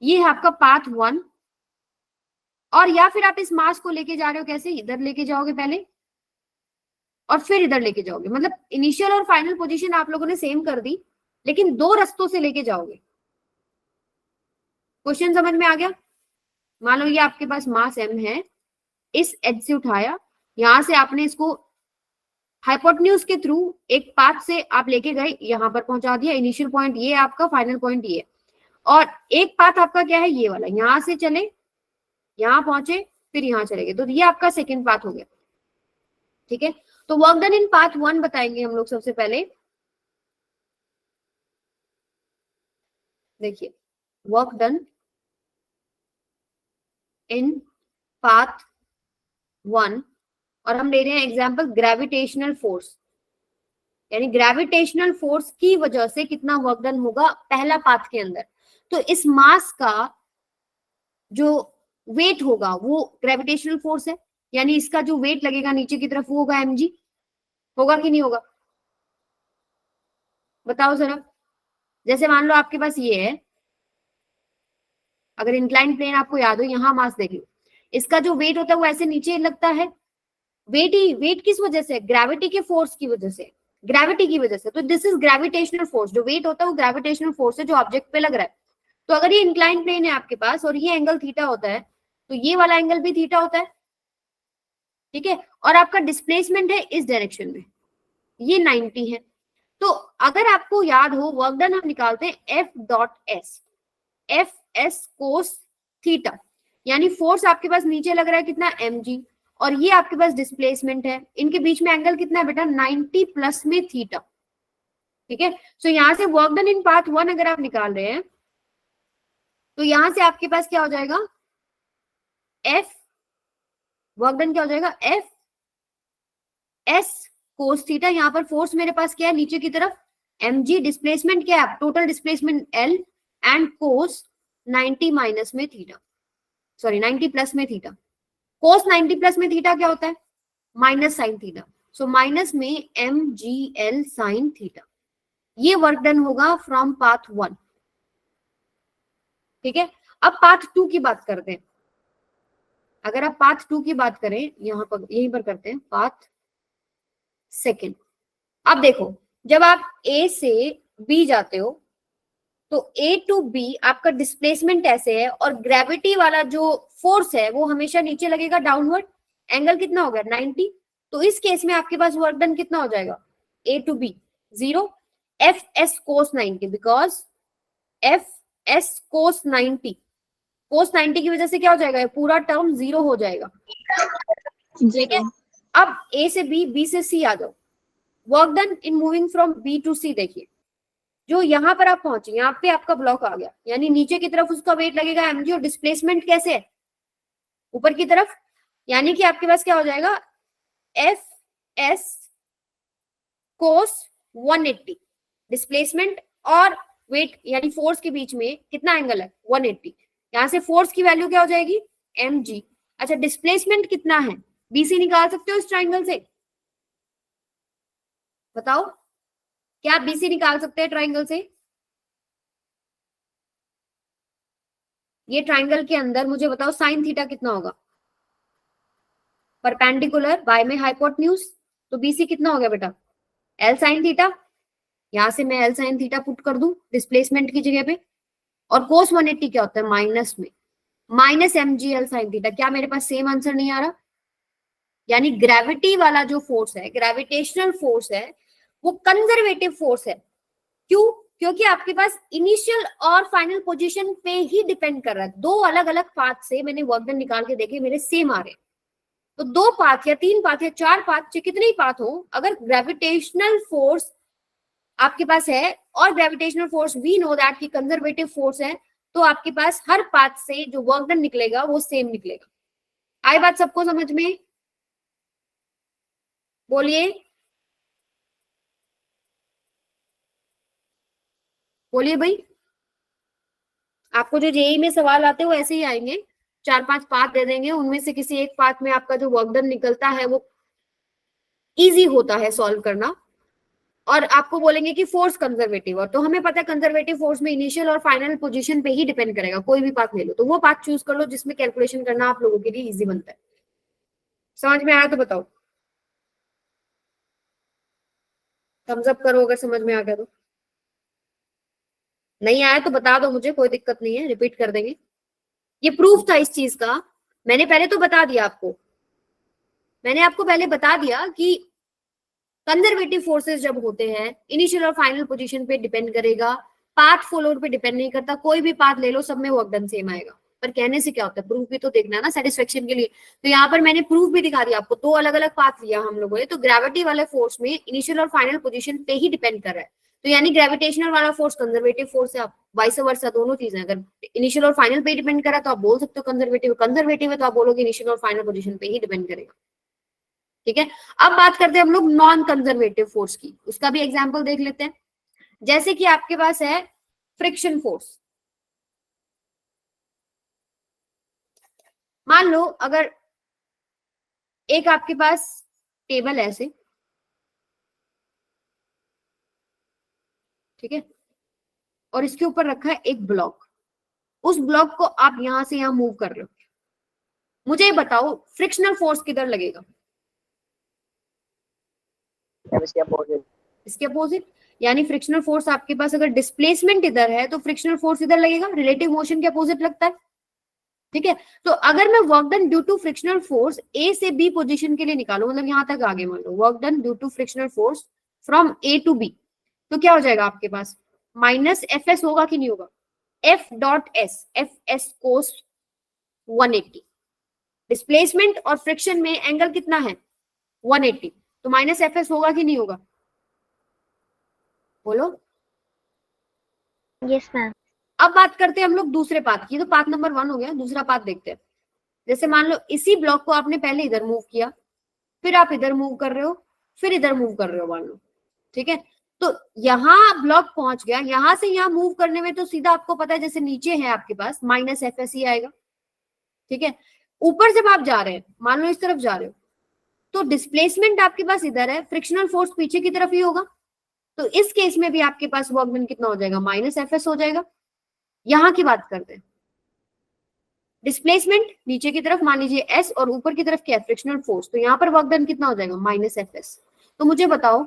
ये है आपका पाथ 1. और या फिर आप इस मास को लेके जा रहे हो, कैसे, इधर लेके जाओगे पहले और फिर इधर लेके जाओगे. मतलब इनिशियल और फाइनल पोजीशन आप लोगों ने सेम कर दी, लेकिन 2 रास्तों से लेके जाओगे. क्वेश्चन समझ में आ गया. मान लो ये आपके पास मास m है, इस एज से उठाया, यहां से आपने इसको हाइपोटेन्यूज के थ्रू एक पाथ से आप लेके गए, यहां पर पहुंचा दिया. इनिशियल पॉइंट ये आपका, फाइनल पॉइंट ये. और एक पाथ आपका क्या है, ये वाला, यहां से चले, यहां पहुंचे, फिर यहां चले गए. तो ये आपका सेकेंड पाथ हो गया. ठीक है, तो वर्क डन इन पाथ 1 बताएंगे हम लोग सबसे पहले. देखिए, वर्क डन इन पाथ 1, और हम ले रहे हैं एग्जांपल ग्रेविटेशनल फोर्स. यानी ग्रेविटेशनल फोर्स की वजह से कितना वर्क डन होगा पहला पाथ के अंदर. तो इस मास का जो वेट होगा वो ग्रेविटेशनल फोर्स है, यानी इसका जो वेट लगेगा नीचे की तरफ वो होगा mg. होगा कि नहीं होगा, बताओ जरा. जैसे मान लो आपके पास ये है, अगर इंक्लाइन प्लेन आपको याद हो, यहां मास देख लो, इसका जो वेट होता है वो ऐसे नीचे लगता है. वेट किस वजह से, ग्रेविटी के फोर्स की वजह से. ग्रेविटी की वजह से। तो दिस इज ग्रेविटेशनल फोर्स, जो वेट होता है वो ग्रेविटेशनल फोर्स है जो ऑब्जेक्ट पे लग रहा है। तो अगर ये इंक्लाइन प्लेन है आपके पास और ये एंगल थीटा होता है, तो ये वाला एंगल भी थीटा होता है, ठीक है, और आपका डिस्प्लेसमेंट है इस डायरेक्शन में, ये 90 है। तो अगर आपको याद हो, वर्क डन हम निकालते हैं F dot S, F S cos theta, यानी फोर्स आपके पास नीचे लग रहा है कितना, mg, और ये आपके पास डिस्प्लेसमेंट है, इनके बीच में एंगल कितना है बेटा, 90 प्लस में थीटा, ठीक है। सो यहां से वर्क डन इन पाथ 1 अगर आप निकाल रहे हैं, तो यहां से आपके पास क्या हो जाएगा, एफ वर्क डन क्या हो जाएगा, एफ एस कोस थीटा, यहाँ पर फोर्स मेरे पास क्या है नीचे की तरफ, mg, डिस्प्लेसमेंट क्या है, total displacement l, and cos 90 minus में थीटा, सॉरी 90 प्लस में थीटा। कोस 90 प्लस में थीटा क्या होता है, minus sine theta, so minus में mgl साइन थीटा। ये वर्क डन होगा फ्रॉम पाथ 1, ठीक है। अब पाथ 2 की बात करते हैं। अगर आप पाथ 2 की बात करें, यहां पर यहीं पर करते हैं पाथ सेकेंड। अब देखो, जब आप ए से बी जाते हो, तो ए टू बी आपका डिस्प्लेसमेंट ऐसे है, और ग्रेविटी वाला जो फोर्स है वो हमेशा नीचे लगेगा डाउनवर्ड, एंगल कितना हो गया 90। तो इस केस में आपके पास वर्क डन कितना हो जाएगा, A to B 0, F S cos 90, because F S cos 90, cos 90 की वजह से क्या हो जाएगा, ये पूरा टर्म 0 हो जाएगा, ठीक है। अब ए से बी, बी से सी आ जाओ, work done in moving from B to C. देखिए, जो यहाँ पर आप पहुंचे, यहाँ पे आपका ब्लॉक आ गया, यानी नीचे की तरफ उसका वेट लगेगा mg, और डिस्प्लेसमेंट कैसे है, ऊपर की तरफ, यानी कि आपके पास क्या हो जाएगा, एफ एस कोस 180, डिस्प्लेसमेंट और वेट यानी फोर्स के बीच में कितना एंगल है 180, यहां से फोर्स की वैल्यू क्या हो जाएगी mg। अच्छा, डिस्प्लेसमेंट कितना है, बीसी निकाल सकते हो इस ट्राइंगल से, बताओ, क्या आप बीसी निकाल सकते हैं ट्राइंगल से? ये ट्राइंगल के अंदर मुझे बताओ साइन थीटा कितना होगा, परपेंडिकुलर बाय में हाइपोटेन्यूज, तो बीसी कितना हो गया बेटा, एल साइन थीटा, यहां से मैं एल साइन थीटा पुट कर दूं डिस्प्लेसमेंट की जगह पे, और कोस 180 क्या होता है, माइनस में minus mg L sine theta. क्या मेरे पास सेम आंसर नहीं आ रहा? यानी ग्रेविटी वाला जो फोर्स है, ग्रेविटेशनल फोर्स है, वो कंजर्वेटिव फोर्स है। क्यों? क्योंकि आपके पास इनिशियल और फाइनल पोजीशन पे ही डिपेंड कर रहा है। दो अलग अलग पाथ से मैंने वर्क डन निकाल के देखे, मेरे सेम आ रहे, तो दो पाथ या तीन पाथ या चार पाथ, चाहे कितने ही पाथ हो, अगर ग्रेविटेशनल फोर्स आपके पास है, और gravitational force we know that की कंजर्वेटिव फोर्स है, तो आपके पास हर पाथ से जो वर्क डन निकलेगा वो सेम निकलेगा। आई बात सबको समझ में? बोलिए बोलिए भाई। आपको जो जेई में सवाल आते हैं वो ऐसे ही आएंगे, चार पांच पाथ दे देंगे, उनमें से किसी एक पाथ में आपका जो वर्क डन निकलता है वो इजी होता है सॉल्व करना, और आपको बोलेंगे कि फोर्स कंजर्वेटिव, और तो हमें पता है कंजर्वेटिव फोर्स में इनिशियल और फाइनल पोजीशन पे ही डिपेंड करेगा, कोई भी पाथ ले लो, तो वो पाथ चूज कर लो जिसमें कैलकुलेशन करना आप लोगों के लिए इजी बनता है। समझ में आया तो बताओ, थम्स अप करो अगर समझ में आ गया तो, नहीं आया तो बता दो मुझे, कोई दिक्कत नहीं है, रिपीट कर देंगे। ये प्रूफ था इस चीज का, मैंने पहले तो बता दिया आपको, मैंने आपको पहले बता दिया कि कंजर्वेटिव फोर्सेस जब होते हैं, इनिशियल और फाइनल पोजीशन पे डिपेंड करेगा, पाथ फॉलोअर पे डिपेंड नहीं करता, कोई भी पाथ ले लो सब में वर्क डन सेम आएगा। पर कहने से क्या होता है, प्रूफ भी तो देखना है ना सेटिस्फेक्शन के लिए। तो यहाँ पर मैंने प्रूफ भी दिखा दिया आपको, दो अलग अलग पाथ लिया हम लोगों ने, तो ग्रेविटी वाले फोर्स में इनिशियल और फाइनल पोजीशन पे ही डिपेंड कर रहा है, तो यानी ग्रेविटेशनल वाला फोर्स कंजर्वेटिव फोर्स है, आप वाइस वर्सा दोनों चीजें, अगर इनिशियल और फाइनल पे डिपेंड करा तो आप बोल सकते हो कंजर्वेटिव, कंजर्वेटिव है तो आप बोलोगे इनिशियल और फाइनल पोजीशन पे ही डिपेंड करेगा, ठीक है। अब बात करते हैं हम लोग नॉन कंजर्वेटिव फोर्स की, उसका भी एग्जांपल देख लेते हैं। जैसे कि आपके पास है फ्रिक्शन फोर्स, मान लो अगर एक आपके पास टेबल है ऐसे, ठीक है, और इसके ऊपर रखा है एक ब्लॉक, उस ब्लॉक को आप यहां से यहां मूव कर रहे हो, मुझे बताओ फ्रिक्शनल फोर्स किधर लगेगा? इसके अपोजिट, यानी फ्रिक्शनल फोर्स आपके पास अगर डिस्प्लेसमेंट इधर है तो फ्रिक्शनल फोर्स इधर लगेगा, रिलेटिव मोशन के अपोजिट लगता है। ठीक है, तो अगर मैं work done due to frictional force A से बी पोजीशन के लिए निकालू, मतलब यहां तक आगे मान लो work done due to frictional force from A to B, तो क्या हो जाएगा आपके पास, माइनस एफ एस होगा कि नहीं होगा, F dot S, F S कोस 180, डिस्प्लेसमेंट और फ्रिक्शन में एंगल कितना है 180, तो माइनस एफ एस होगा कि नहीं होगा, बोलो। Yes ma'am. अब बात करते हैं हम लोग दूसरे पाथ की, तो पाथ नंबर 1 हो गया, दूसरा पाथ देखते हैं। जैसे मान लो इसी ब्लॉक को आपने पहले इधर मूव किया, फिर आप इधर मूव कर रहे हो, फिर इधर मूव कर रहे हो मान लो, ठीक है, तो यहाँ ब्लॉक पहुंच गया, यहां से यहाँ मूव करने में तो सीधा आपको पता है जैसे नीचे है आपके पास माइनस एफ एस ही आएगा। ठीक है, ऊपर जब आप जा रहे हैं, मान लो इस तरफ जा रहे हो, तो डिस्प्लेसमेंट आपके पास इधर है, फ्रिक्शनल फोर्स पीछे की तरफ ही होगा, तो इस केस में भी आपके पास वर्क डन कितना हो जाएगा, माइनस एफ एस हो जाएगा। यहां की बात करते हैं, डिस्प्लेसमेंट नीचे की तरफ मान लीजिए एस और ऊपर की तरफ क्या है फ्रिक्शनल फोर्स, तो यहाँ पर वर्क डन कितना हो जाएगा माइनस एफ एस। तो मुझे बताओ,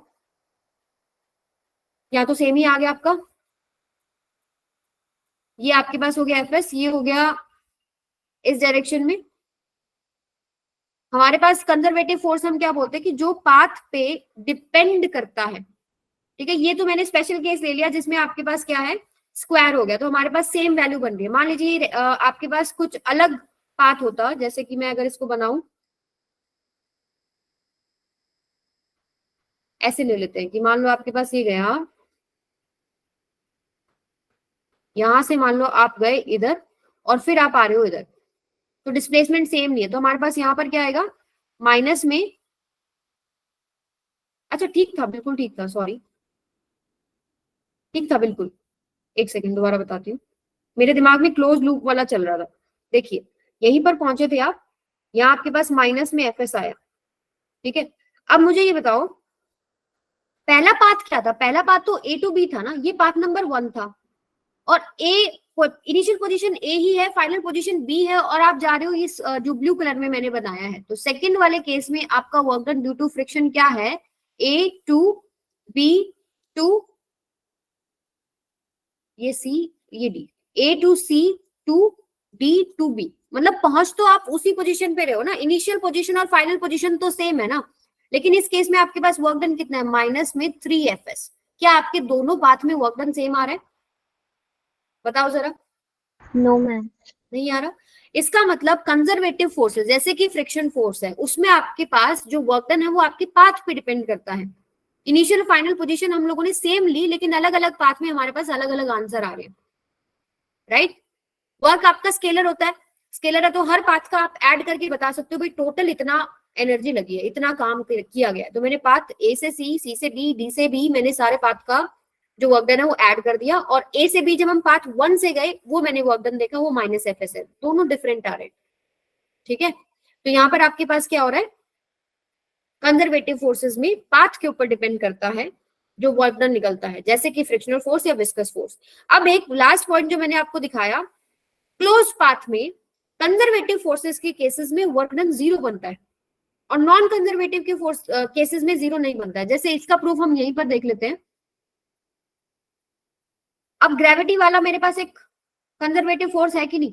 या तो सेम ही आ गया आपका, ये आपके पास हो गया एफ एस, ये हो गया इस डायरेक्शन में। हमारे पास कंजर्वेटिव फोर्स हम क्या बोलते हैं कि जो पाथ पे डिपेंड करता है। ठीक है, ये तो मैंने स्पेशल केस ले लिया जिसमें आपके पास क्या है स्क्वायर हो गया, तो हमारे पास सेम वैल्यू बन रही है। मान लीजिए आपके पास कुछ अलग पाथ होता, जैसे कि मैं अगर इसको बनाऊं ऐसे ले लेते हैं कि मान लो आपके पास ये गया, यहां से मान लो आप गए इधर और फिर आप आ रहे हो इधर, तो डिस्प्लेसमेंट सेम नहीं है, तो हमारे पास यहाँ पर क्या आएगा माइनस में, अच्छा ठीक था, बिल्कुल ठीक था, सॉरी ठीक था बिल्कुल, एक सेकंड दोबारा बताती हूँ, मेरे दिमाग में क्लोज लूप वाला चल रहा था। देखिए यहीं पर पहुंचे थे आप, यहाँ आपके पास माइनस में एफ एस आया। ठीक है, अब मुझे ये बताओ पहला पाथ क्या था, पहला पाथ तो ए टू बी था ना, ये पाथ नंबर 1 था, और ए इनिशियल पोजीशन ए ही है, फाइनल पोजीशन बी है, और आप जा रहे हो इस जो ब्लू कलर में मैंने बनाया है, तो सेकंड वाले केस में आपका work done due to friction क्या है, ए टू बी टू ये सी ये D, A to C to D to B, मतलब पहुंच तो आप उसी पोजीशन पे रहे हो ना, इनिशियल पोजीशन और फाइनल पोजीशन तो सेम है ना, लेकिन इस केस में आपके पास वर्क डन कितना है माइनस में 3 एफ एस। क्या आपके दोनों पाथ में वर्क डन सेम आ रहा है, बताओ जरा। No ma'am. नहीं आ रहा, इसका मतलब कंजर्वेटिव फोर्सेस जैसे कि फ्रिक्शन फोर्स है, उसमें आपके पास जो वर्क डन है वो आपके पाथ पे डिपेंड करता है। इनिशियल फाइनल पोजीशन हम लोगों ने सेम ली, लेकिन अलग अलग पाथ में हमारे पास अलग अलग आंसर आ रहे हैं, राइट। वर्क आपका स्केलर होता है, स्केलर है तो हर पाथ का आप ऐड करके बता सकते हो भाई टोटल इतना एनर्जी लगी है, इतना काम किया गया है, तो मैंने पाथ ए से सी से डी, डी से बी, मैंने सारे पाथ का जो वर्क डन है वो ऐड कर दिया, और ए से बी जब हम पाथ 1 से गए वो मैंने वर्क डन देखा, वो माइनस एफ एस है, दोनों डिफरेंट आ रहे हैं। ठीक है, तो यहाँ पर आपके पास क्या हो रहा है, कंजर्वेटिव फोर्सेस में पाथ के ऊपर डिपेंड करता है जो वर्क डन निकलता है, जैसे कि फ्रिक्शनल फोर्स या विस्कस फोर्स। अब एक लास्ट पॉइंट जो मैंने आपको दिखाया, क्लोज पाथ में कंजर्वेटिव फोर्सेस के केसेस में वर्क डन 0 बनता है, और नॉन कंजर्वेटिव के फोर्स केसेस में 0 नहीं बनता है। जैसे इसका प्रूफ हम यहीं पर देख लेते हैं। अब ग्रेविटी वाला मेरे पास एक कंजर्वेटिव फोर्स है कि नहीं,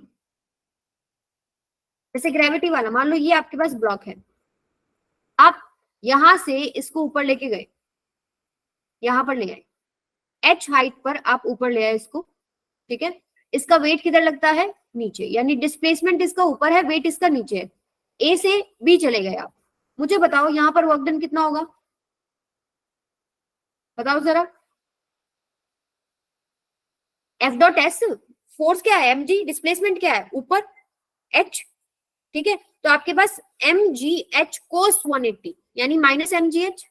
जैसे ग्रेविटी वाला मान लो ये आपके पास ब्लॉक है, आप यहां से इसको ऊपर लेके गए, यहां पर ले आए, एच हाइट पर आप ऊपर ले आए इसको, ठीक है, इसका वेट किधर लगता है नीचे, यानी डिस्प्लेसमेंट इसका ऊपर है, वेट इसका नीचे है, ए से बी चले गए आप, मुझे बताओ यहाँ पर वर्क डन कितना होगा, बताओ जरा। एफ डॉट एस फोर्स क्या है, एम जी डिस्प्लेसमेंट क्या है ऊपर, एच, ठीक है, तो आपके पास एम जी एच कोस 180 यानी माइनस एम जी एच,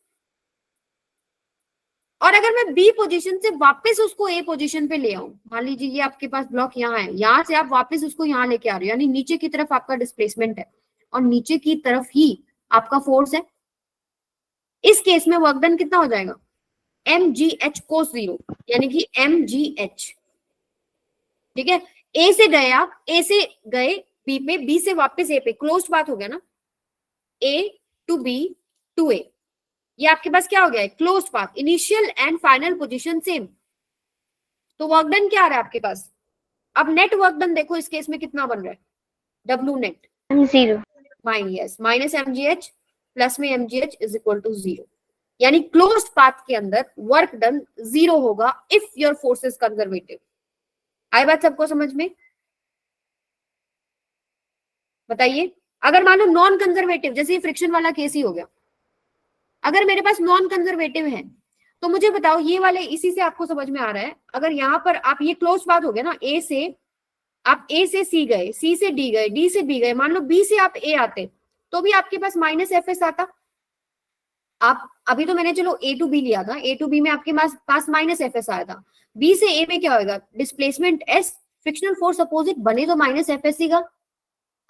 और अगर मैं बी पोजीशन से वापस उसको ए पोजीशन पे ले आऊं, मान लीजिए ये आपके पास ब्लॉक यहाँ है, यहां से आप वापस उसको यहाँ लेके आ रहे हो, यानी नीचे की तरफ आपका डिस्प्लेसमेंट है और नीचे की तरफ ही आपका फोर्स है, इस केस में वर्क डन कितना हो जाएगा एम जी एच कोस 0 यानी कि एम जी एच। ठीक है, ए से गए आप, ए से गए बी पे, बी से वापस ए पे, क्लोज्ड पाथ हो गया ना, ए टू बी टू ए, ये आपके पास क्या हो गया है, closed path, initial and final position same. तो वर्क डन क्या आ रहा है आपके पास, अब नेट वर्क डन देखो इस केस में कितना बन रहा है, W net 0 minus MGH plus में एमजीएच इज इक्वल टू 0, यानी क्लोज्ड पाथ के अंदर वर्क डन 0 होगा if your force is conservative. आई बात सबको समझ में, बताइए। अगर मान लो नॉन कंजर्वेटिव, जैसे फ्रिक्शन वाला केस ही हो गया, अगर मेरे पास नॉन कंजर्वेटिव है तो मुझे बताओ, ये वाले इसी से आपको समझ में आ रहा है, अगर यहाँ पर आप ये क्लोज पाथ हो गया ना, ए से आप ए से सी गए, सी से डी गए, डी से बी गए, मान लो बी से आप ए आते तो भी आपके पास माइनस एफ एस आता। आप अभी तो मैंने चलो ए टू बी लिया था, ए टू बी में आपके पास माइनस एफ एस आया था, बी से ए में क्या होगा, displacement S, frictional force opposite बने तो माइनस एफ एस सी का।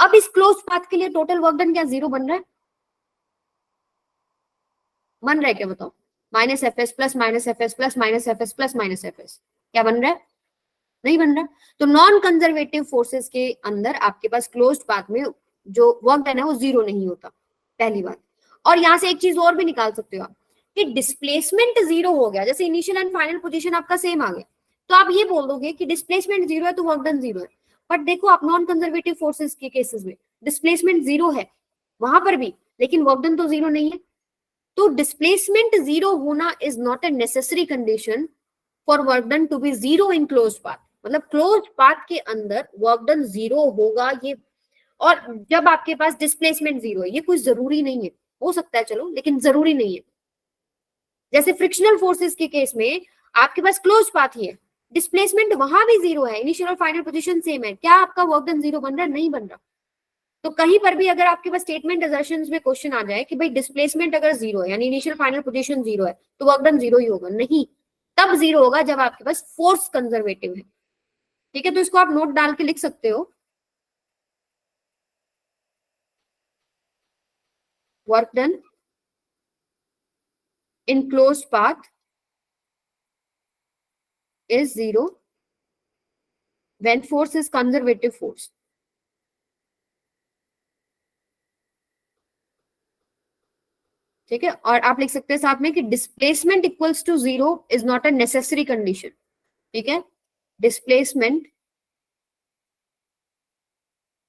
अब इस क्लोज पाथ के लिए टोटल वर्क डन क्या 0 बन रहा है, बन रहा है क्या बताओ, minus F S plus minus F S plus minus F S plus minus F S, क्या बन रहा है, नहीं बन रहा। तो नॉन कंजर्वेटिव फोर्सेस के अंदर आपके पास क्लोज्ड पाथ में जो वर्क डन है वो 0 नहीं होता, पहली बात। और यहां से एक चीज और भी निकाल सकते हो आप कि डिस्प्लेसमेंट 0 हो गया, जैसे इनिशियल एंड फाइनल पोजीशन आपका सेम आ गया, तो आप ये बोल दोगे कि डिस्प्लेसमेंट 0 है तो वर्क डन 0 है। बट देखो आप नॉन कंजर्वेटिव फोर्सेस के केसेस में डिस्प्लेसमेंट 0 है वहां पर भी, लेकिन वर्क डन तो 0 नहीं है। तो डिस्प्लेसमेंट 0 होना is not a necessary condition for work done to B 0 in close path, मतलब क्लोज पाथ के अंदर वर्क डन 0 होगा ये। और जब आपके पास डिस्प्लेसमेंट 0 है, ये कोई जरूरी नहीं है, हो सकता है चलो, लेकिन जरूरी नहीं है। जैसे फ्रिक्शनल फोर्सेस के केस में आपके पास क्लोज पाथ ही है, डिस्प्लेसमेंट वहां भी 0 है, इनिशियल और फाइनल पोजीशन सेम है, क्या आपका वर्क डन 0 बन रहा है, नहीं बन रहा। तो कहीं पर भी अगर आपके पास स्टेटमेंट असर्शंस में क्वेश्चन आ जाए कि भाई डिस्प्लेसमेंट अगर 0 है यानी इनिशियल फाइनल पोजीशन 0 है तो वर्क डन 0 ही होगा, नहीं, तब 0 होगा जब आपके पास फोर्स कंजर्वेटिव है। ठीक है, तो इसको आप नोट डाल के लिख सकते हो, work done in closed path is 0 when force is conservative force। ठीक है, और आप लिख सकते हैं साथ में कि displacement equals to 0 is not a necessary condition. ठीक है, displacement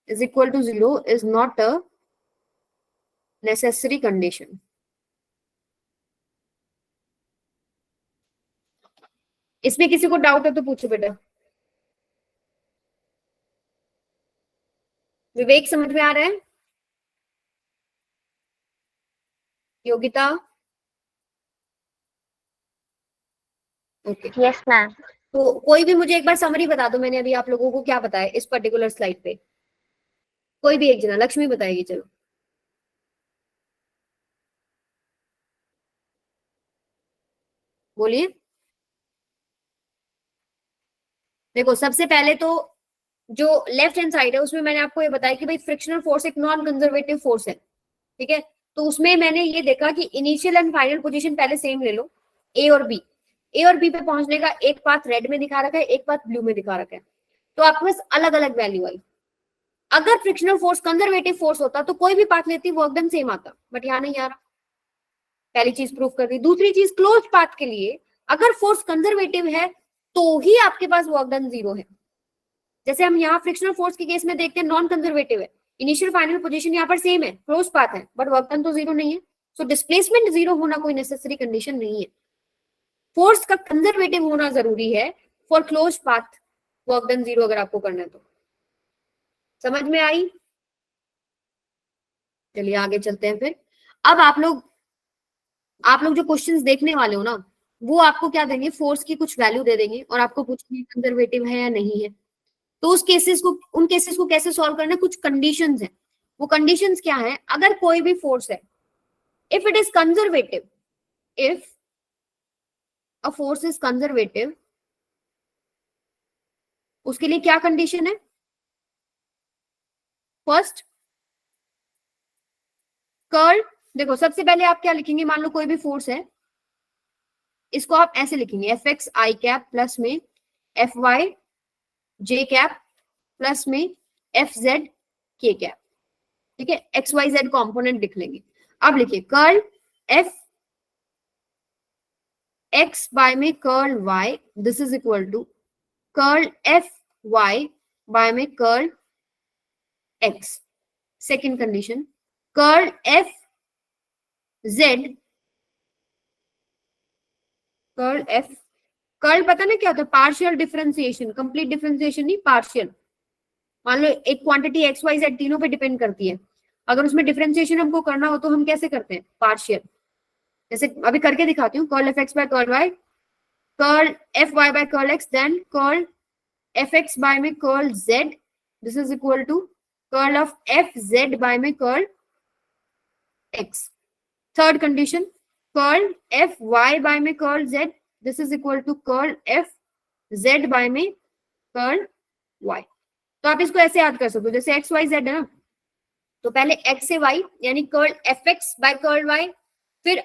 is equal to 0 is not a necessary condition. इसमें किसी को डाउट है तो पूछो बेटा। विवेक समझ में आ रहा है, योगिता, ओके यस मैम। तो कोई भी मुझे एक बार समरी बता दो, मैंने अभी आप लोगों को क्या बताया इस पर्टिकुलर स्लाइड पे, कोई भी एक जना, लक्ष्मी बताएगी, चलो बोलिए। देखो सबसे पहले तो जो लेफ्ट हैंड साइड है उसमें मैंने आपको ये बताया कि भाई फ्रिक्शनल फोर्स एक नॉन कंजर्वेटिव फोर्स है। ठीक है, तो उसमें मैंने ये देखा कि इनिशियल एंड फाइनल पोजीशन पहले सेम ले लो, ए और बी, ए और बी पे पहुंचने का एक पाथ रेड में दिखा रखा है, एक पाथ ब्लू में दिखा रखा है, तो आपके पास अलग अलग वैल्यू आई। अगर फ्रिक्शनल फोर्स कंजर्वेटिव फोर्स होता तो कोई भी पाथ लेती वर्क डन सेम आता, बट यहाँ नहीं आ रहा, पहली चीज प्रूव कर दी। दूसरी चीज, क्लोज पाथ के लिए अगर फोर्स कंजर्वेटिव है तो ही आपके पास वर्क डन 0 है। जैसे हम यहाँ फ्रिक्शनल फोर्स के केस में देखते हैं नॉन कंजर्वेटिव है, इनिशियल फाइनल पोजीशन यहाँ पर सेम है, क्लोज पाथ है, बट वर्क डन तो 0 नहीं है। सो डिस्प्लेसमेंट 0 होना कोई नेसेसरी कंडीशन नहीं है, फोर्स का कंजर्वेटिव होना जरूरी है for close path work done 0 अगर आपको करना है तो। समझ में आई, चलिए आगे चलते हैं फिर। अब आप लोग जो क्वेश्चंस देखने वाले हो ना, वो आपको क्या देंगे, फोर्स की कुछ वैल्यू दे देंगे और आपको पूछेंगे कंजर्वेटिव है या नहीं है। तो उन केसेस को कैसे सॉल्व करना है, कुछ कंडीशंस हैं। वो कंडीशंस क्या है, अगर कोई भी फोर्स है, if it is conservative, if a force is conservative, उसके लिए क्या कंडीशन है, फर्स्ट कर्ल। देखो सबसे पहले आप क्या लिखेंगे, मान लो कोई भी फोर्स है, इसको आप ऐसे लिखेंगे, F X I cap plus में F Y J cap plus में एफ जेड के कैप। ठीक है, एक्स वाई जेड कॉम्पोनेंट लिख लेंगे। अब लिखिए कर्ल एफ x बाय में curl y, this is equal to curl f y by में curl x. Second condition, curl f z, curl f, curl पता ना क्या होता है, पार्शियल डिफरेंशिएशन, कंप्लीट डिफरेंशिएशन नहीं, पार्शियल. मान लो एक क्वांटिटी एक्स वाई जेड तीनों पे डिपेंड करती है, अगर उसमें डिफरेंशिएशन हमको करना हो तो हम कैसे करते हैं, पार्शियल. जैसे अभी करके दिखाती हूँ, curl F x by curl Y, curl F Y by curl X, then curl F x by में curl Z, this is equal to curl of F Z by में curl X. Third condition, curl F Y by में curl Z, this is equal to curl F Z by में कर्ल वाई. तो आप इसको ऐसे याद कर सकते हो, जैसे एक्स वाई जेड है ना, तो पहले एक्स से वाई यानी curl F x by curl Y, फिर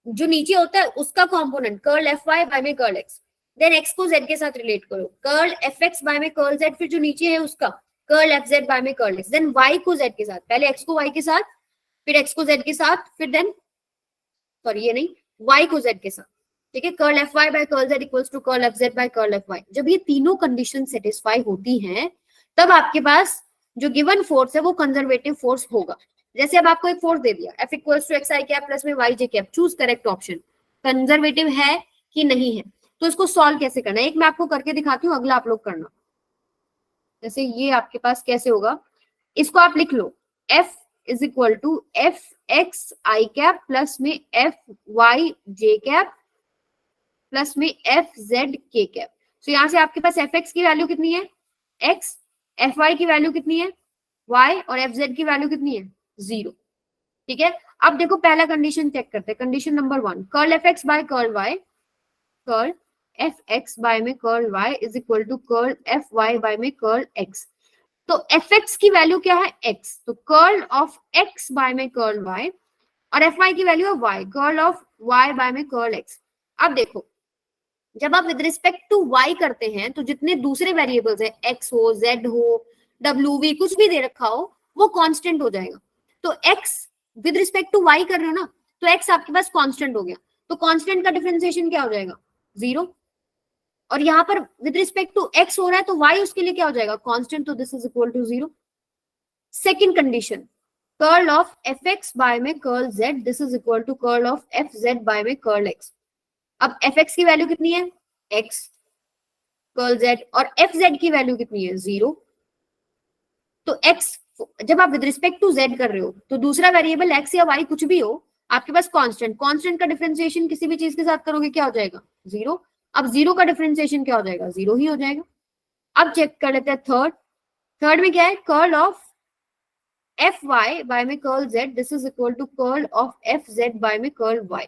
जो नीचे होता है उसका component curl F Y by में कर्ल एक्स, देन एक्स को जेड के साथ रिलेट करो, कर्ल एफ एक्स बाय में कर्ल जेड, फिर जो नीचे है उसका कर्ल एफ जेड बाय में कर्ल एक्स, देन वाई को जेड के साथ, पहले एक्स को वाई के साथ, फिर एक्स को जेड के साथ, फिर देन सॉरी ये नहीं, वाई को जेड के साथ. ठीक है, curl F Y by curl Z equals to curl F Z by curl F Y. जब ये तीनों कंडीशन सेटिस्फाई होती हैं तब आपके पास जो गिवन फोर्स है वो कंजर्वेटिव फोर्स होगा. जैसे अब आपको एक फोर्स दे दिया, F equals to X I cap plus में Y J cap, choose correct option, conservative है कि नहीं है. तो इसको सॉल्व कैसे करना है, एक मैं आपको करके दिखाती हूँ, अगला आप लोग करना. जैसे ये आपके पास कैसे होगा, इसको आप लिख लो, F is equal to F X I cap plus में F Y J cap plus में एफ जेड के कैप. तो यहाँ से आपके पास एफ एक्स की वैल्यू कितनी है, एक्स, एफ वाई की वैल्यू कितनी है, y, और एफ जेड की वैल्यू कितनी है, 0. ठीक है, अब देखो पहला कंडीशन चेक करते हैं. Condition number 1, curl F x by curl Y, curl F x by में curl Y is equal to curl F Y by में कर्ल एक्स. तो एफ एक्स की वैल्यू क्या है, x, तो कर्ल ऑफ x बाय में कर्ल y, और एफ वाई की वैल्यू है y, curl of y by में कर्ल x. अब देखो जब आप विद रिस्पेक्ट टू y करते हैं तो जितने दूसरे वेरिएबल्स है, x हो, z हो, w v कुछ भी दे रखा हो, वो कांस्टेंट हो जाएगा. तो x with respect to y कर रहे हो ना, तो x आपके पास कांस्टेंट हो गया, तो कांस्टेंट का डिफरेंशिएशन क्या हो जाएगा, 0. और यहाँ पर विद रिस्पेक्ट टू x हो रहा है तो y उसके लिए क्या हो जाएगा, कांस्टेंट, तो this is equal to 0. Second condition, curl of F x by में curl z, this is equal to curl of F Z by में कर्ल x. अब एफ एक्स की वैल्यू कितनी है, x, कर्ल z, और एफ जेड की वैल्यू कितनी है, 0. तो x जब आप विद रिस्पेक्ट टू z कर रहे हो तो दूसरा वेरिएबल x या y कुछ भी हो, आपके पास कांस्टेंट, कांस्टेंट का डिफरेंशिएशन किसी भी चीज के साथ करोगे क्या हो जाएगा, 0. अब 0 का डिफरेंशिएशन क्या हो जाएगा, 0 ही हो जाएगा. अब चेक कर लेते हैं थर्ड. थर्ड में क्या है, curl of F Y by में curl z, this is equal to curl of F Z by में कर्ल y.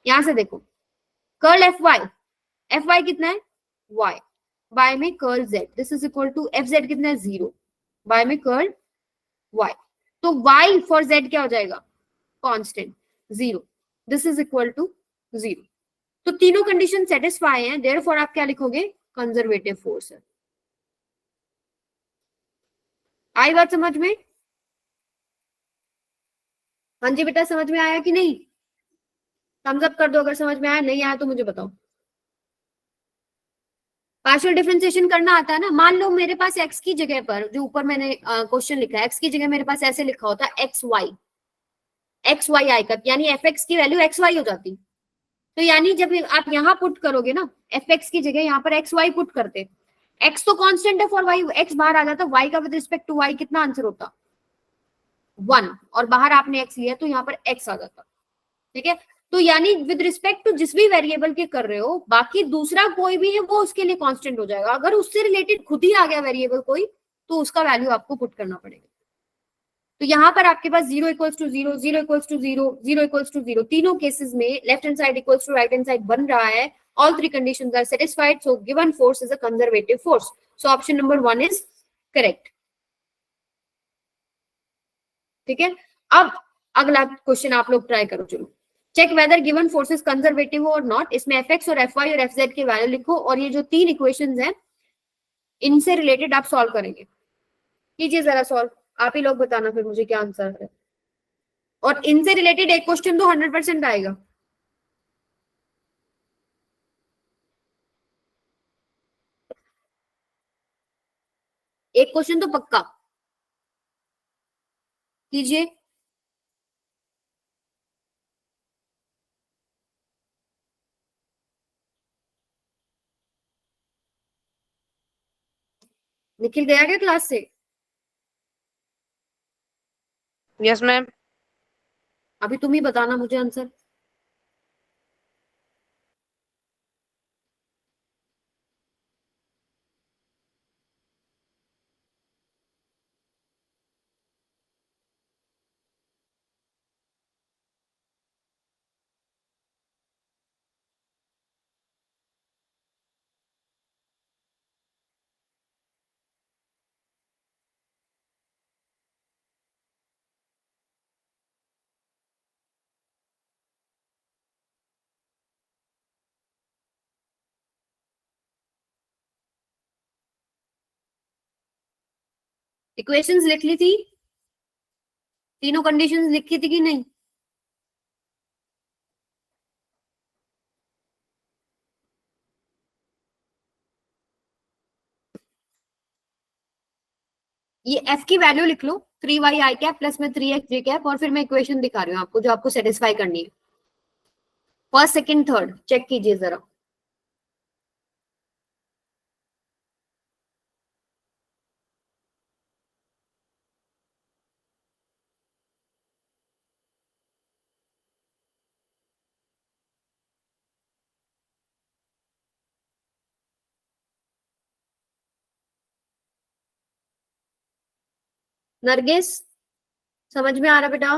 यहां से देखो कर्ल एफ वाई कितना है, y, बाय में curl z, this is equal to F Z कितना है, 0, बाय में कर्ल y. तो y फॉर z क्या हो जाएगा, constant, 0, this is equal to 0. तो तीनों कंडीशन सेटिस्फाई हैं, देयरफॉर आप क्या लिखोगे, कंजर्वेटिव फोर्स है. आई बात समझ में, हाँ जी बेटा समझ में आया कि नहीं, थम्स अप कर दो अगर समझ में आया, नहीं आया तो मुझे बताओ. पार्शियल डिफरेंशिएशन करना आता है ना, मान लो मेरे पास x की जगह पर, जो ऊपर मैंने क्वेश्चन लिखा है, x की जगह मेरे पास ऐसे लिखा होता एक्स वाई आई कट, यानी एफ एक्स की वैल्यू एक्स वाई हो जाती. तो यानी जब आप यहाँ पुट करोगे ना, एफ एक्स की जगह यहाँ पर एक्स वाई पुट करते, एक्स तो कांस्टेंट है फॉर वाई, एक्स बाहर आ जाता, वाई का विद रिस्पेक्ट टू वाई कितना आंसर होता, 1, और बाहर आपने एक्स लिया तो यहाँ पर एक्स आ जाता. ठीक है, तो यानी विद रिस्पेक्ट टू जिस भी वेरिएबल के कर रहे हो, बाकी दूसरा कोई भी है वो उसके लिए कांस्टेंट हो जाएगा. अगर उससे रिलेटेड खुद ही आ गया वेरिएबल कोई, तो उसका वैल्यू आपको पुट करना पड़ेगा. तो यहाँ पर आपके पास 0 equals to 0, 0 equals to 0, 0 equals to 0, तीनों केसेस में left hand side equals to right hand side बन रहा है. All three conditions are satisfied, so given force is a conservative force. So option number 1 is correct. ठीक है, अब अगला क्वेश्चन आप लोग ट्राई करो. चलो, check whether given force is conservative और नॉट. इसमें एफ एक्स और एफ वाई और एफ जेड के वैल्यू लिखो, और ये जो तीन इक्वेशंस हैं इनसे रिलेटेड आप सॉल्व करेंगे. कीजिए जरा सॉल्व, आप ही लोग बताना फिर मुझे क्या आंसर है. और इनसे रिलेटेड एक क्वेश्चन तो 100% आएगा. एक क्वेश्चन तो पक्का कीजिए। निखिल गया क्या क्लास से? Yes ma'am. अभी तुम ही बताना मुझे आंसर। इक्वेशंस लिख ली थी, तीनों कंडीशंस लिखी थी कि नहीं? ये एफ की वैल्यू लिख लो, 3y आई कैप प्लस में 3x जे कैप, और फिर मैं इक्वेशन दिखा रही हूँ आपको जो आपको सेटिस्फाई करनी है। फर्स्ट सेकंड थर्ड चेक कीजिए जरा। नरगिस, समझ में आ रहा बेटा?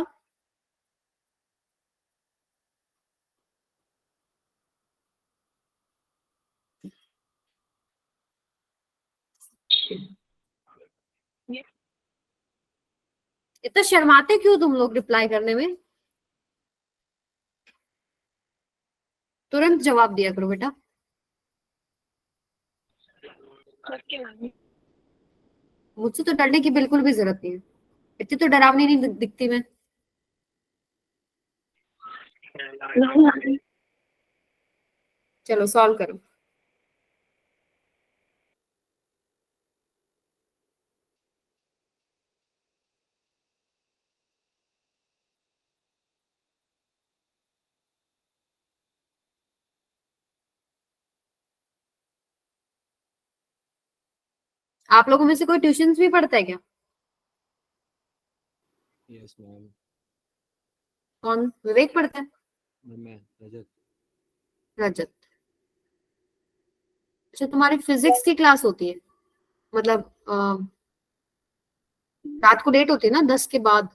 इतना शर्माते क्यों तुम लोग रिप्लाई करने में? तुरंत जवाब दिया करो बेटा। मुझसे तो डरने की बिल्कुल भी जरूरत नहीं है, इतनी तो डरावनी नहीं दिखती मैं। चलो सॉल्व करो। आप लोगों में से कोई ट्यूशंस भी पढ़ता है क्या? Yes ma'am. कौन? विवेक पढ़ता है? मैं रजत। रजत। अच्छा, तुम्हारी फिजिक्स की क्लास होती है, मतलब रात को लेट होती है ना, 10 के बाद?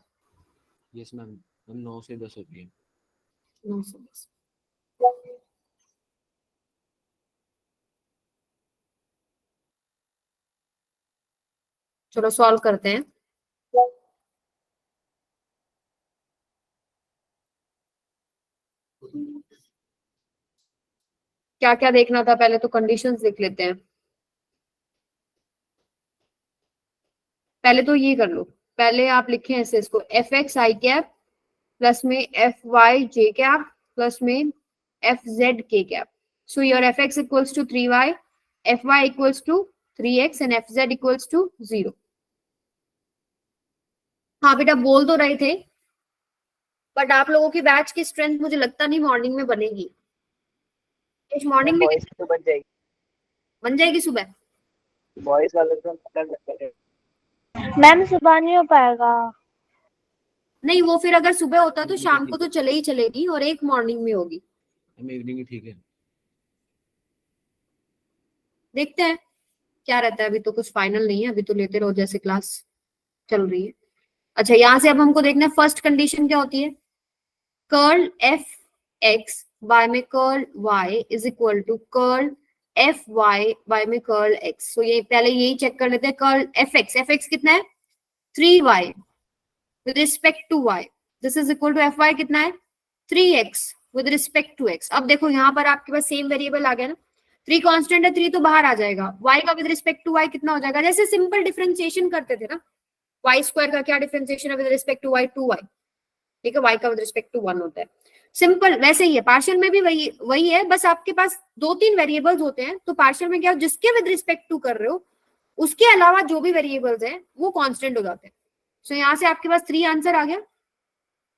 यस मैम, हम 9 से 10 होती है। 9 से 10। चलो सॉल्व करते हैं। क्या क्या देखना था, पहले तो कंडीशंस लिख लेते हैं। पहले तो ये कर लो, पहले आप लिखे ऐसे इसको, F X I cap plus में F Y J cap plus में F Z K cap. So your F X equals to 3y, F Y equals to 3x and F Z equals to 0। हाँ बेटा बोल तो रहे थे, बट आप लोगों की बैच की स्ट्रेंथ मुझे लगता नहीं मॉर्निंग में बनेगी। इस मॉर्निंग में बॉयज तो बन जाएगी सुबह? बॉयज वाले तो अलग लगता है। मैम सुबह नहीं हो पाएगा। नहीं, वो फिर अगर सुबह होता तो इवनिंग शाम को ठीक तो है चले ही चलेगी, और एक मॉर्निंग में होगी। मैम, इवनिंग ही ठीक है। देखते हैं क्या रहता है, अभी तो कुछ फाइनल नहीं है, अभी तो लेते रहो जैसे क्लास चल रही है। अच्छा, यहां से अब हमको देखना है फर्स्ट कंडीशन क्या होती है। कर्ल एफ एक्स बाय में curl Y is equal to curl F Y by में कर्ल एक्स। तो ये पहले यही चेक कर लेते हैं, कर्ल एफ एक्स कितना है? 3y with respect to y, this is equal to F Y कितना है? 3x with respect to x। अब देखो यहाँ पर आपके पास सेम वेरिएबल आ गया ना, 3 कांस्टेंट है, 3 तो बाहर आ जाएगा, y का विद रिस्पेक्ट टू y कितना हो जाएगा? जैसे सिंपल डिफरेंशिएशन करते थे ना, वाई स्क्वायर का क्या डिफरेंशिएशन है with respect to Y? 2y। ठीक है, वाई का विद रिस्पेक्ट टू 1 होता है। सिंपल वैसे ही है, पार्शियल में भी वही वही है, बस आपके पास 2-3 वेरिएबल्स होते हैं, तो पार्शियल में क्या, जिसके विद रिस्पेक्ट टू कर रहे हो उसके अलावा जो भी वेरिएबल्स हैं वो कांस्टेंट हो जाते हैं। सो यहाँ से आपके पास 3 आंसर आ गया।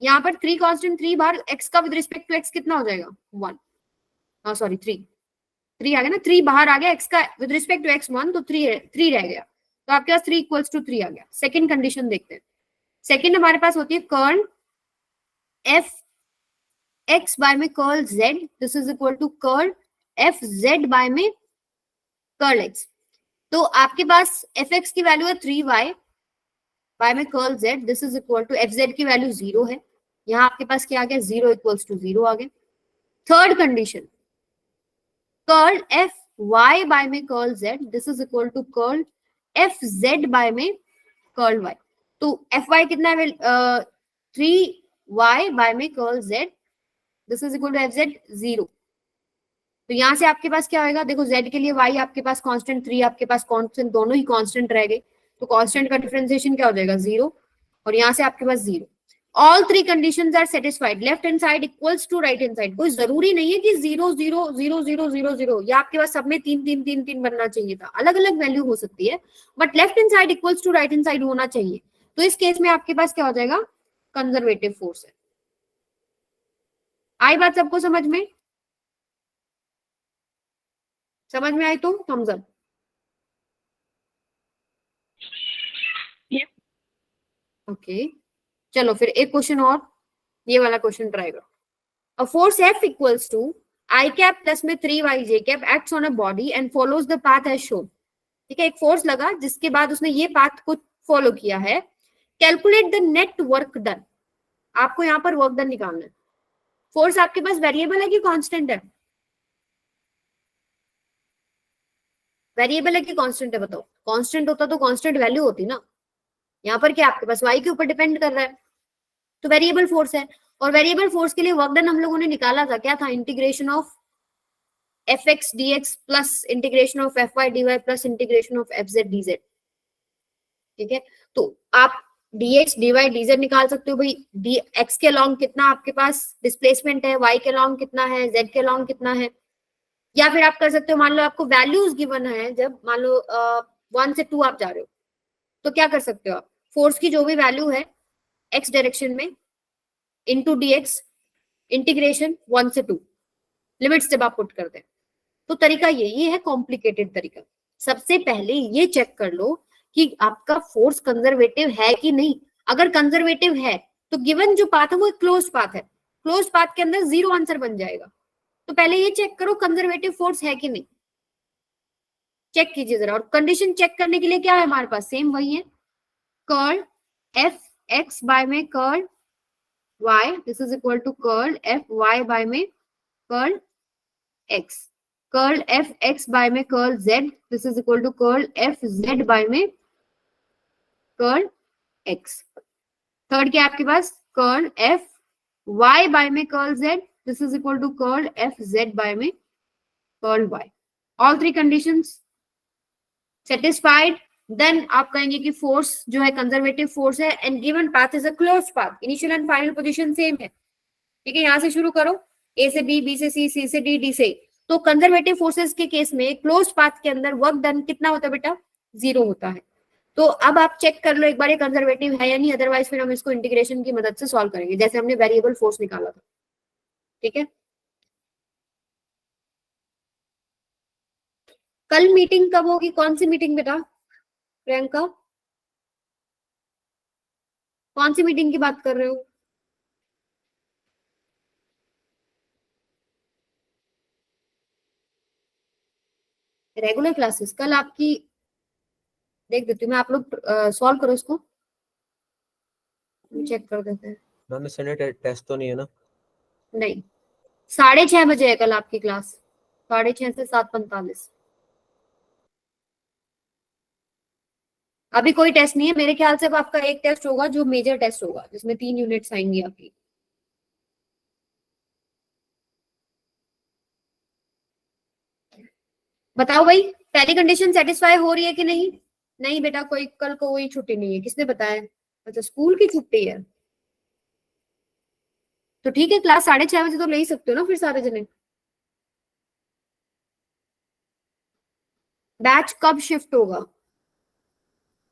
यहाँ पर 3 कांस्टेंट, 3 बार x का विद रिस्पेक्ट टू x कितना हो जाएगा 1, हाँ सॉरी 3 आ गया ना, 3 बाहर आ गया, x का विद रिस्पेक्ट टू x 1, तो 3 रह गया, तो आपके पास 3 इक्वल्स टू 3 आ गया। सेकंड कंडीशन देखते हैं। सेकंड हमारे पास होती है कर्ल f x बाय में curl z, this is equal to curl f z by में कर्ल x। तो आपके पास fx की वैल्यू है 3y बाय में curl z, this is equal to fz की वैल्यू 0 है। यहाँ आपके पास क्या आ गया 0 इक्वल्स टू 0 आ गया। Third condition curl f y by में curl z, this is equal to curl f z by में कर्ल y। तो f y कितना है 3y बाय में curl z, this is equal to f z 0। तो यहाँ से आपके पास क्या होगा, देखो z के लिए y आपके पास कांस्टेंट, 3 आपके पास कांस्टेंट, दोनों ही कांस्टेंट रह गए, तो कांस्टेंट का डिफरेंशिएशन क्या हो जाएगा 0, और यहाँ से आपके पास 0। All 3 conditions are satisfied, left hand side equals to right hand side. कोई जरूरी नहीं है कि 0 0 0 0 0 0, या आपके पास सब में 3 3 3 3 बनना चाहिए था, अलग अलग वैल्यू हो सकती है, but left hand side equals to right hand side होना चाहिए। तो इस केस में आपके पास क्या हो जाएगा, कंजर्वेटिव फोर्स है। आई बात सबको समझ में? समझ में आई तो थम्स अप। ओके चलो फिर एक क्वेश्चन और, ये वाला क्वेश्चन ट्राई करो। A force F equals to I cap plus में 3yj cap acts on a body and follows the path as shown. ठीक है, एक फोर्स लगा जिसके बाद उसने ये पाथ को फॉलो किया है। Calculate the net work done, आपको यहाँ पर वर्क डन निकालना है। फोर्स आपके पास वेरिएबल है कि कांस्टेंट है? वेरिएबल है कि कांस्टेंट है बताओ? कांस्टेंट होता तो कांस्टेंट वैल्यू होती ना, यहाँ पर क्या आपके पास y के ऊपर डिपेंड कर रहा है, तो वेरिएबल फोर्स है। और वेरिएबल फोर्स के लिए वर्क डन हम लोगों ने निकाला था, क्या था, integration of fx dx plus integration of fy dy plus integration of fz dz। ठीक है, तो आप dx dy dz निकाल सकते हो भाई। x के अलॉन्ग कितना आपके पास डिस्प्लेसमेंट है, y के अलॉन्ग कितना है, z के अलॉन्ग कितना है। या फिर आप कर सकते हो, मान लो आपको वैल्यूज गिवन है, जब मान लो 1 से 2 आप जा रहे हो, तो क्या कर सकते हो आप, फोर्स की जो भी वैल्यू है x डायरेक्शन में इंटू dx इंटीग्रेशन 1 से 2 लिमिट्स जब आप पुट करते हैं। तो तरीका ये है कॉम्प्लिकेटेड तरीका। सबसे पहले ये चेक कर लो कि आपका फोर्स कंजर्वेटिव है कि नहीं। अगर कंजर्वेटिव है तो गिवन जो पाथ है वो क्लोज्ड पाथ है, क्लोज्ड पाथ के अंदर 0 आंसर बन जाएगा। तो पहले ये चेक करो कंजर्वेटिव फोर्स है कि नहीं, चेक कीजिए जरा। और कंडीशन चेक करने के लिए क्या है हमारे पास, सेम वही है, कर्ल एफ एक्स बाय में curl y, this is equal to curl F y by में curl x, curl F x by में curl z, this is equal to curl F z by में कर्ल x। थर्ड क्या आपके पास, कर्ल एफ y बाय में curl z, this is equal to curl F z by में curl y। All 3 conditions satisfied, then आप कहेंगे कि फोर्स जो है कंजर्वेटिव फोर्स है and given path is a closed path, initial and final position same है। ठीक है, यहां से शुरू करो, ए से बी, बी से सी, सी से डी, डी से। तो कंजर्वेटिव फोर्सेस के केस में क्लोज्ड पाथ के अंदर वर्क डन कितना होता है बेटा, 0 होता है। तो अब आप चेक कर लो एक बार ये कंजर्वेटिव है या नहीं, अदरवाइज फिर हम इसको इंटीग्रेशन की मदद से सॉल्व करेंगे, जैसे हमने वेरिएबल फोर्स निकाला था। ठीक है, कल मीटिंग कब होगी, कौन सी मीटिंग बेटा प्रियंका, कौन सी मीटिंग की बात कर रहे हो? रेगुलर क्लासेस कल आपकी, देख देती हूँ मैं, आप लोग सॉल्व करो इसको, चेक कर देते हैं। मैम संडे टेस्ट तो नहीं है ना? नहीं, 6:30 बजे है कल आपकी क्लास, 6:30 से 7:45। अभी कोई टेस्ट नहीं है मेरे ख्याल से, अब आपका एक टेस्ट होगा जो मेजर टेस्ट होगा, जिसमें 3 यूनिट्स आएंगी आपकी। बताओ भाई, पहली कंडीशन सेटिस्फाई हो रही है कि नहीं? नहीं बेटा, कोई कल को कोई छुट्टी नहीं है, किसने बताया? अच्छा, स्कूल की छुट्टी है, तो ठीक है, क्लास 6:30 बजे तो ले ही सकते हो ना फिर सारे जने। बैच कब शिफ्ट होगा?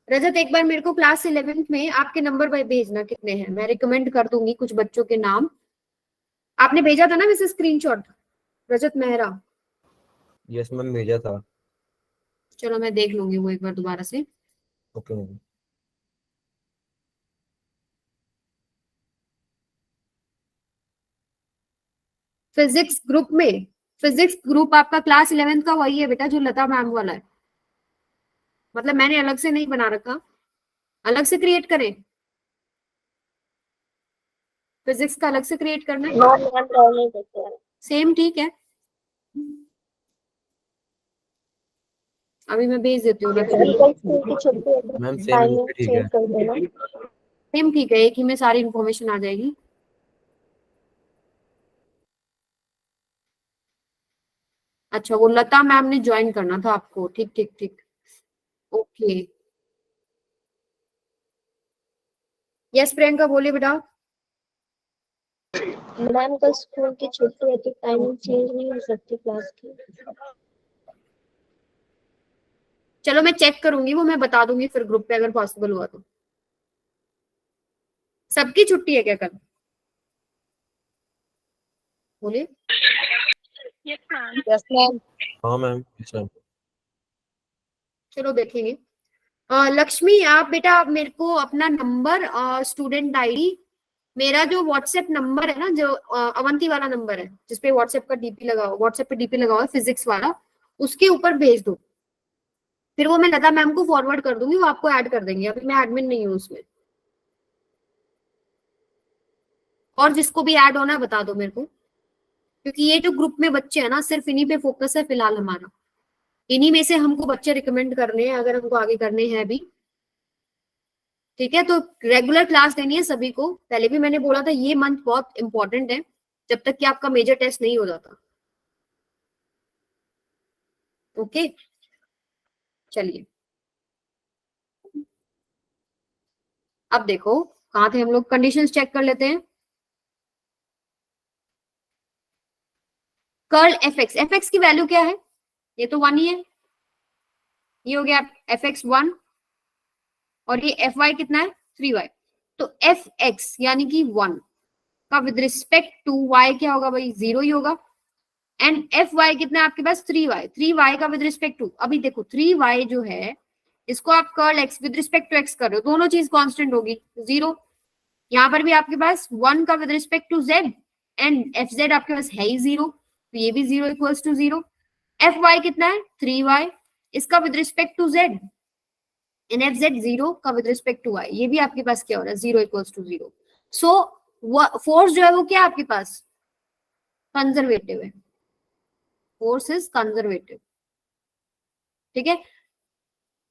रजत एक बार मेरे को क्लास 11th में आपके नंबर पर भेजना कितने हैं, मैं रिकमेंड कर दूंगी कुछ बच्चों के नाम। आपने भेजा था ना वैसे स्क्रीनशॉट, रजत मेहरा? यस मैम, भेजा था। चलो मैं देख लूंगी वो एक बार दोबारा से। Okay ma'am. फिजिक्स ग्रुप में, फिजिक्स ग्रुप आपका क्लास 11th का वही है बेटा जो लता मैम वाला है। मतलब मैंने अलग से नहीं बना रखा, अलग से क्रिएट करें? फिजिक्स का अलग से क्रिएट करना है? नो मैम, रहने देते हैं। सेम ठीक है, अभी मैं भेज देती हूँ। कल स्कूल की छुट्टी है तो मैम सेम टाइमिंग ठीक चेंज है। कर देना। सेम ठीक है, एक ही में सारी इंफॉर्मेशन आ जाएगी। अच्छा वो लता मैम ने ज्वाइन करना था आपको, ठीक ठीक ठीक, ओके। यस प्रियंका बोलिए बेटा। मैम कल स्कूल की छुट्टी है तो टाइमिंग चेंज नहीं हो सकती क्लास की। चलो मैं चेक करूंगी, वो मैं बता दूंगी फिर ग्रुप पे अगर पॉसिबल हुआ तो। सबकी छुट्टी है क्या कल? बोलिए। Yes, ma'am. हाँ मैम, यस मैम। चलो देखेंगे। लक्ष्मी आप बेटा, आप मेरे को अपना नंबर, स्टूडेंट आईडी, मेरा जो व्हाट्सएप नंबर है ना, जो अवंती वाला नंबर है जिसपे व्हाट्सएप का डीपी लगा हुआ, व्हाट्सएप पे डीपी लगा हुआ है फिजिक्स वाला, उसके ऊपर भेज दो। फिर वो मैं लता मैम को फॉरवर्ड कर दूंगी, वो आपको ऐड कर देंगे, अभी मैं एडमिन नहीं हूँ उसमें। और जिसको भी ऐड होना है बता दो मेरे को, क्योंकि ये जो ग्रुप में बच्चे हैं ना, सिर्फ इन्हीं पे फोकस है फिलहाल हमारा। इन्हीं में से हमको बच्चे रिकमेंड करने हैं अगर हमको आगे करने हैं भी। ठीक है, तो रेगुलर क्लास देनी है सभी को, पहले भी मैंने बोला था ये मंथ बहुत इंपॉर्टेंट है जब तक कि आपका मेजर टेस्ट नहीं हो जाता। ओके चलिए, अब देखो कहाँ थे हम लोग, कंडीशंस चेक कर लेते हैं। Curl F x, F X की वैल्यू क्या है? ये तो 1 ही है, ये हो गया एफ एक्स 1, और ये एफ वाई कितना है? 3y। तो एफ एक्स यानी कि 1 का विद रिस्पेक्ट टू y क्या होगा भाई? 0 ही होगा। एंड एफ वाई कितना है आपके पास? 3y, 3y का विद रिस्पेक्ट टू, अभी देखो 3y जो है इसको आप curl x with respect to x कर रहे हो, दोनों चीज कांस्टेंट होगी, 0। यहाँ पर भी आपके पास 1 का with respect to z, and F Z आपके पास है ही 0, तो ये भी 0 इक्वल्स टू 0। एफ वाई कितना है? 3y, इसका with respect to z, in F Z 0 का विद रिस्पेक्ट टू y, ये भी आपके पास क्या हो रहा है? 0 इक्वल्स टू 0। सो फोर्स जो है वो क्या आपके पास? कंजर्वेटिव है, फोर्स इज कंजर्वेटिव। ठीक है,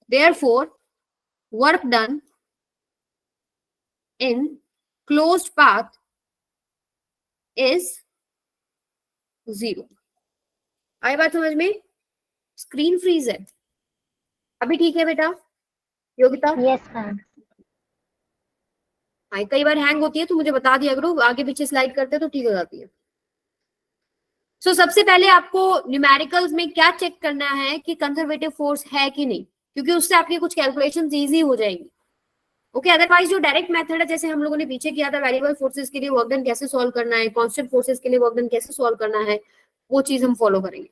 therefore work done in closed path is 0। आई बात समझ में? स्क्रीन फ्रीज है अभी, ठीक है बेटा योगिता? Yes ma'am. हाँ कई बार हैंग होती है तो मुझे बता दिया करो, आगे पीछे स्लाइड करते तो ठीक हो जाती है। सो सबसे पहले आपको न्यूमेरिकल्स में क्या चेक करना है कि कंजर्वेटिव फोर्स है कि नहीं, क्योंकि उससे आपकी कुछ कैलकुलेशंस इजी हो जाएंगी। ओके अदरवाइज जो डायरेक्ट मेथड है जैसे हम लोगों ने पीछे किया था, वेरिएबल फोर्सेस के लिए वर्क डन कैसे सॉल्व करना है, कांस्टेंट फोर्सेस के लिए वर्क डन कैसे सॉल्व करना है, वो चीज हम फॉलो करेंगे।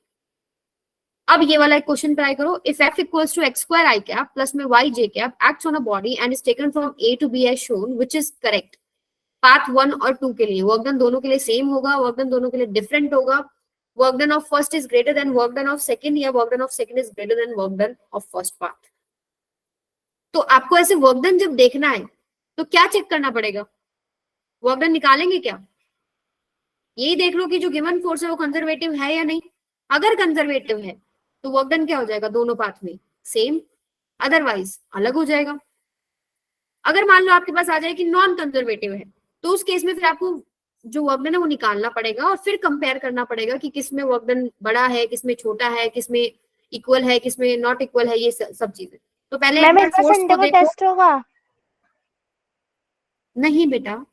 अब ये वाला एक क्वेश्चन ट्राई करो। If F equals to x square I cap plus में Y J cap acts on a body and is taken from A to B as shown, which is correct? Path 1 और 2 के लिए वर्क डन दोनों के लिए सेम होगा, वर्क डन दोनों के लिए डिफरेंट होगा, work done of first is greater than work done of second, या work done of second is greater than work done of first path. तो आपको ऐसे वर्क डन जब देखना है तो क्या चेक करना पड़ेगा? वर्क डन निकालेंगे क्या? यही देख लो कि जो गिवन फोर्स है वो कंजर्वेटिव है या नहीं। अगर कंजर्वेटिव है तो वर्क डन क्या हो जाएगा? दोनों पाथ में सेम, अदरवाइज अलग हो जाएगा। अगर मान लो आपके पास आ जाए कि नॉन कंजर्वेटिव है, तो उस केस में फिर आपको जो वर्क डन है वो निकालना पड़ेगा और फिर कंपेयर करना पड़ेगा कि किसमें वर्क डन बड़ा है, किसमें छोटा है, किसमें इक्वल है, किसमें नॉट इक्वल है, ये सब चीजें। तो पहले एक मैम बार इस बार फोर्स संडे को को देखो। टेस्ट होगा? नहीं बेटा,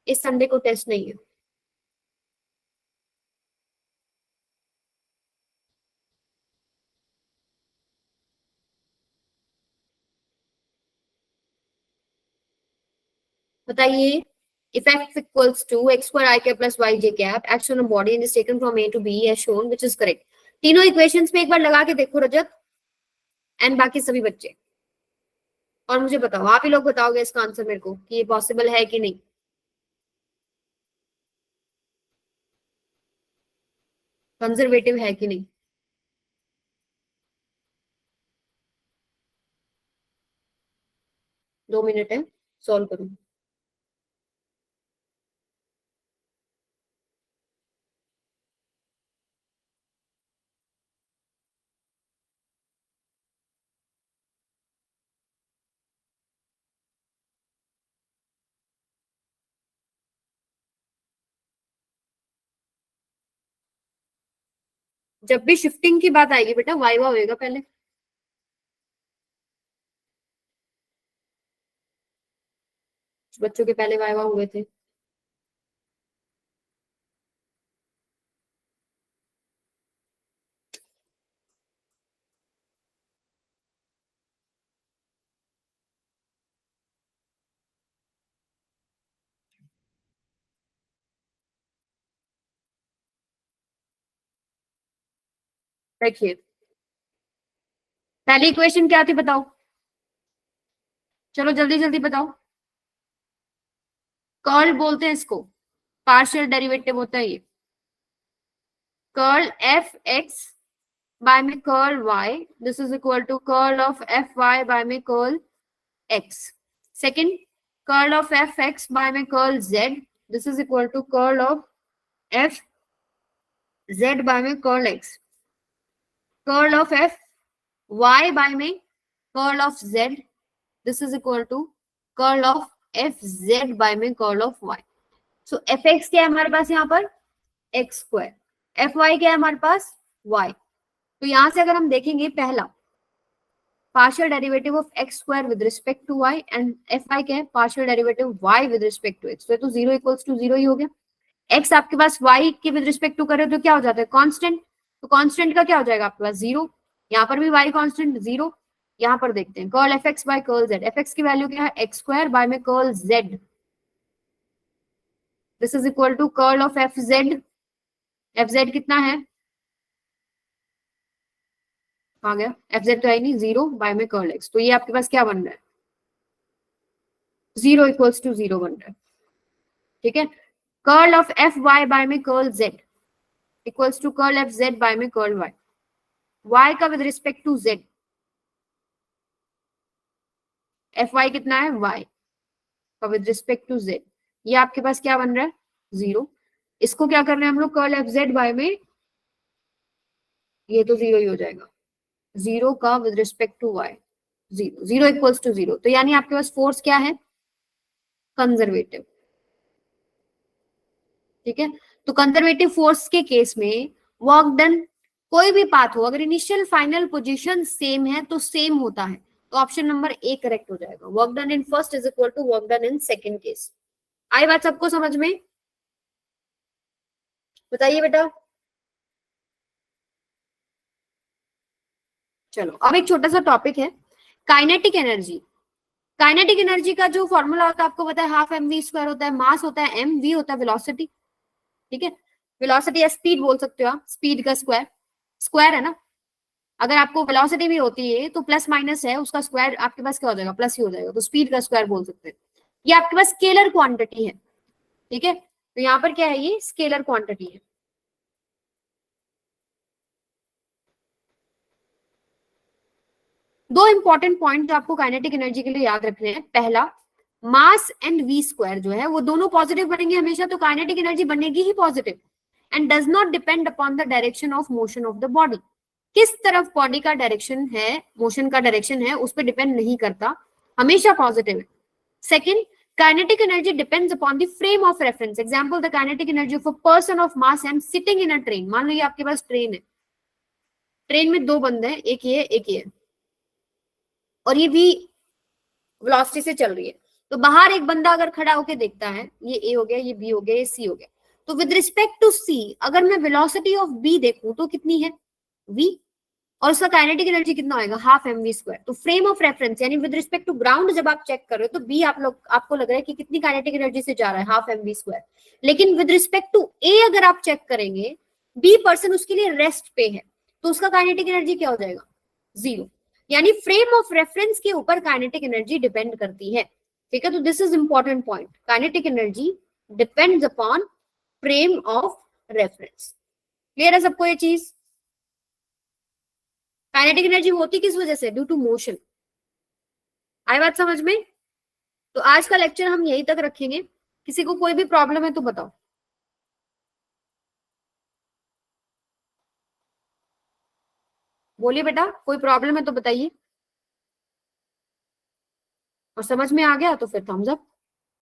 इस संडे को टेस्ट नहीं है। बताइए, if x equals to x square I cap plus y j cap, action of body is taken from A to B as shown, which is correct. तीनों इक्वेशंस में एक बार लगा के देखो रजत एंड बाकी सभी बच्चे, और मुझे बताओ, आप ही लोग बताओगे इसका आंसर मेरे को कि ये पॉसिबल है कि नहीं। कंजर्वेटिव है कि नहीं। दो मिनट है, सॉल्व करूं। जब भी शिफ्टिंग की बात आएगी बेटा वाइवा होएगा पहले। बच्चों के पहले वाइवा हुए थे। देखिए, पहली इक्वेशन क्या थी बताओ, चलो जल्दी जल्दी बताओ। कर्ल बोलते हैं इसको, पार्शियल डेरिवेटिव होता है ये। कर्ल एफ एक्स बाय में curl y, this is equal to curl of F Y by में curl x. Second, curl of F x by में curl Z, this is equal to curl of F Z by में curl x. Curl of F y by में curl of z, this is equal to curl of F Z by में curl of y। So F x क्या है हमारे पास यहाँ पर एक्स स्क्वायर, एफ वाई क्या है हमारे पास y। तो यहां से अगर हम देखेंगे, पहला partial derivative of X square with respect to y and F Y क्या है partial derivative y with respect to x, तो जीरो इक्वल्स टू जीरो ही हो गया। x आपके पास y के विद रिस्पेक्ट टू करे तो क्या हो जाता है कांस्टेंट, तो कांस्टेंट का क्या हो जाएगा आपके पास जीरो, यहाँ पर भी y कांस्टेंट जीरो। यहाँ पर देखते हैं curl F x by curl Z, F X की वैल्यू क्या है एक्स स्क्वायर बाय में curl Z, this is equal to curl of F Z. F Z कितना है, आ गया एफ जेड तो है नहीं, जीरो बाय में कर्ल एक्स, तो ये आपके पास क्या बन रहा है जीरो इक्वल्स टू जीरो बन रहा है। ठीक है, curl of F Y by में curl Z equals to curl F Z by में कर्ल वाई, वाई का with respect to z, F Y कितना है वाई का विद रिस्पेक्ट टू जेड, ये आपके पास क्या बन रहा है जीरो। इसको क्या कर रहे हैं हम लोग कर्ल एफ जेड बाय में, ये तो जीरो ही हो जाएगा, जीरो का with respect to Y zero, zero equals to zero, तो यानी आपके पास फोर्स क्या है कंजर्वेटिव। ठीक है, तो कंजर्वेटिव फोर्स के केस में वर्क डन कोई भी पाथ हो, अगर इनिशियल फाइनल पोजीशन सेम है तो सेम होता है, तो ऑप्शन नंबर ए करेक्ट हो जाएगा। Work done in first is equal to work done in second case. आई बात सबको समझ में, बताइए बेटा। चलो अब एक छोटा सा टॉपिक है काइनेटिक एनर्जी। काइनेटिक एनर्जी का जो फॉर्मूला होता है आपको पता है, हाफ एम वी स्क्वायर होता है, मास होता है एम, वी होता है वेलोसिटी। ठीक है, वेलोसिटी या स्पीड बोल सकते हो आप, स्पीड का स्क्वायर, स्क्वायर है ना, अगर आपको वेलोसिटी भी होती है तो प्लस माइनस है, उसका स्क्वायर आपके पास क्या हो जाएगा प्लस ही हो जाएगा, तो स्पीड का स्क्वायर बोल सकते हैं। ये आपके पास स्केलर क्वांटिटी है। ठीक है, तो यहाँ पर क्या है, ये स्केलर क्वांटिटी है। दो इंपॉर्टेंट पॉइंट जो आपको काइनेटिक एनर्जी के लिए याद रखने हैं, पहला मास एंड वी स्क्वायर जो है वो दोनों पॉजिटिव बनेंगे हमेशा, तो काइनेटिक एनर्जी बनेगी ही positive, and does not depend upon the direction of motion of the body. किस तरफ बॉडी का डायरेक्शन है, मोशन का डायरेक्शन है, उस पर डिपेंड नहीं करता, हमेशा पॉजिटिव है। Second, kinetic energy depends upon the frame of reference. Example, the kinetic energy of a person of mass am sitting in a train. मान लो ये आपके पास ट्रेन है, ट्रेन में दो बंदे हैं, एक ये एक ये, और ये भी वेलोसिटी से चल रही है, तो बाहर एक बंदा अगर खड़ा होकर देखता है, ये ए हो गया, ये बी हो गया, ये सी हो गया, तो विद रिस्पेक्ट टू सी अगर मैं वेलोसिटी ऑफ बी देखूं तो कितनी है v, और उसका काइनेटिक एनर्जी कितना होगा, हाफ mv²। तो फ्रेम ऑफ रेफरेंस यानी विद रिस्पेक्ट टू ग्राउंड जब आप चेक कर रहे हो तो बी आपको लग रहा है कि कितनी काइनेटिक एनर्जी से जा रहा है, हाफ mv²। लेकिन विद रिस्पेक्ट टू ए अगर आप चेक करेंगे, बी पर्सन उसके लिए रेस्ट पे है, तो उसका काइनेटिक एनर्जी क्या हो जाएगा, 0। यानी फ्रेम ऑफ रेफरेंस के ऊपर काइनेटिक एनर्जी डिपेंड करती है, ठीक है। तो this is important point, kinetic energy depends upon frame of reference. Clear है सबको ये चीज? काइनेटिक एनर्जी होती किस वजह से, ड्यू टू मोशन। आई बात समझ में? तो आज का लेक्चर हम यहीं तक रखेंगे। किसी को कोई भी प्रॉब्लम है तो बताओ। बोलिए बेटा, कोई प्रॉब्लम है तो बताइए, और समझ में आ गया तो फिर थम्स अप।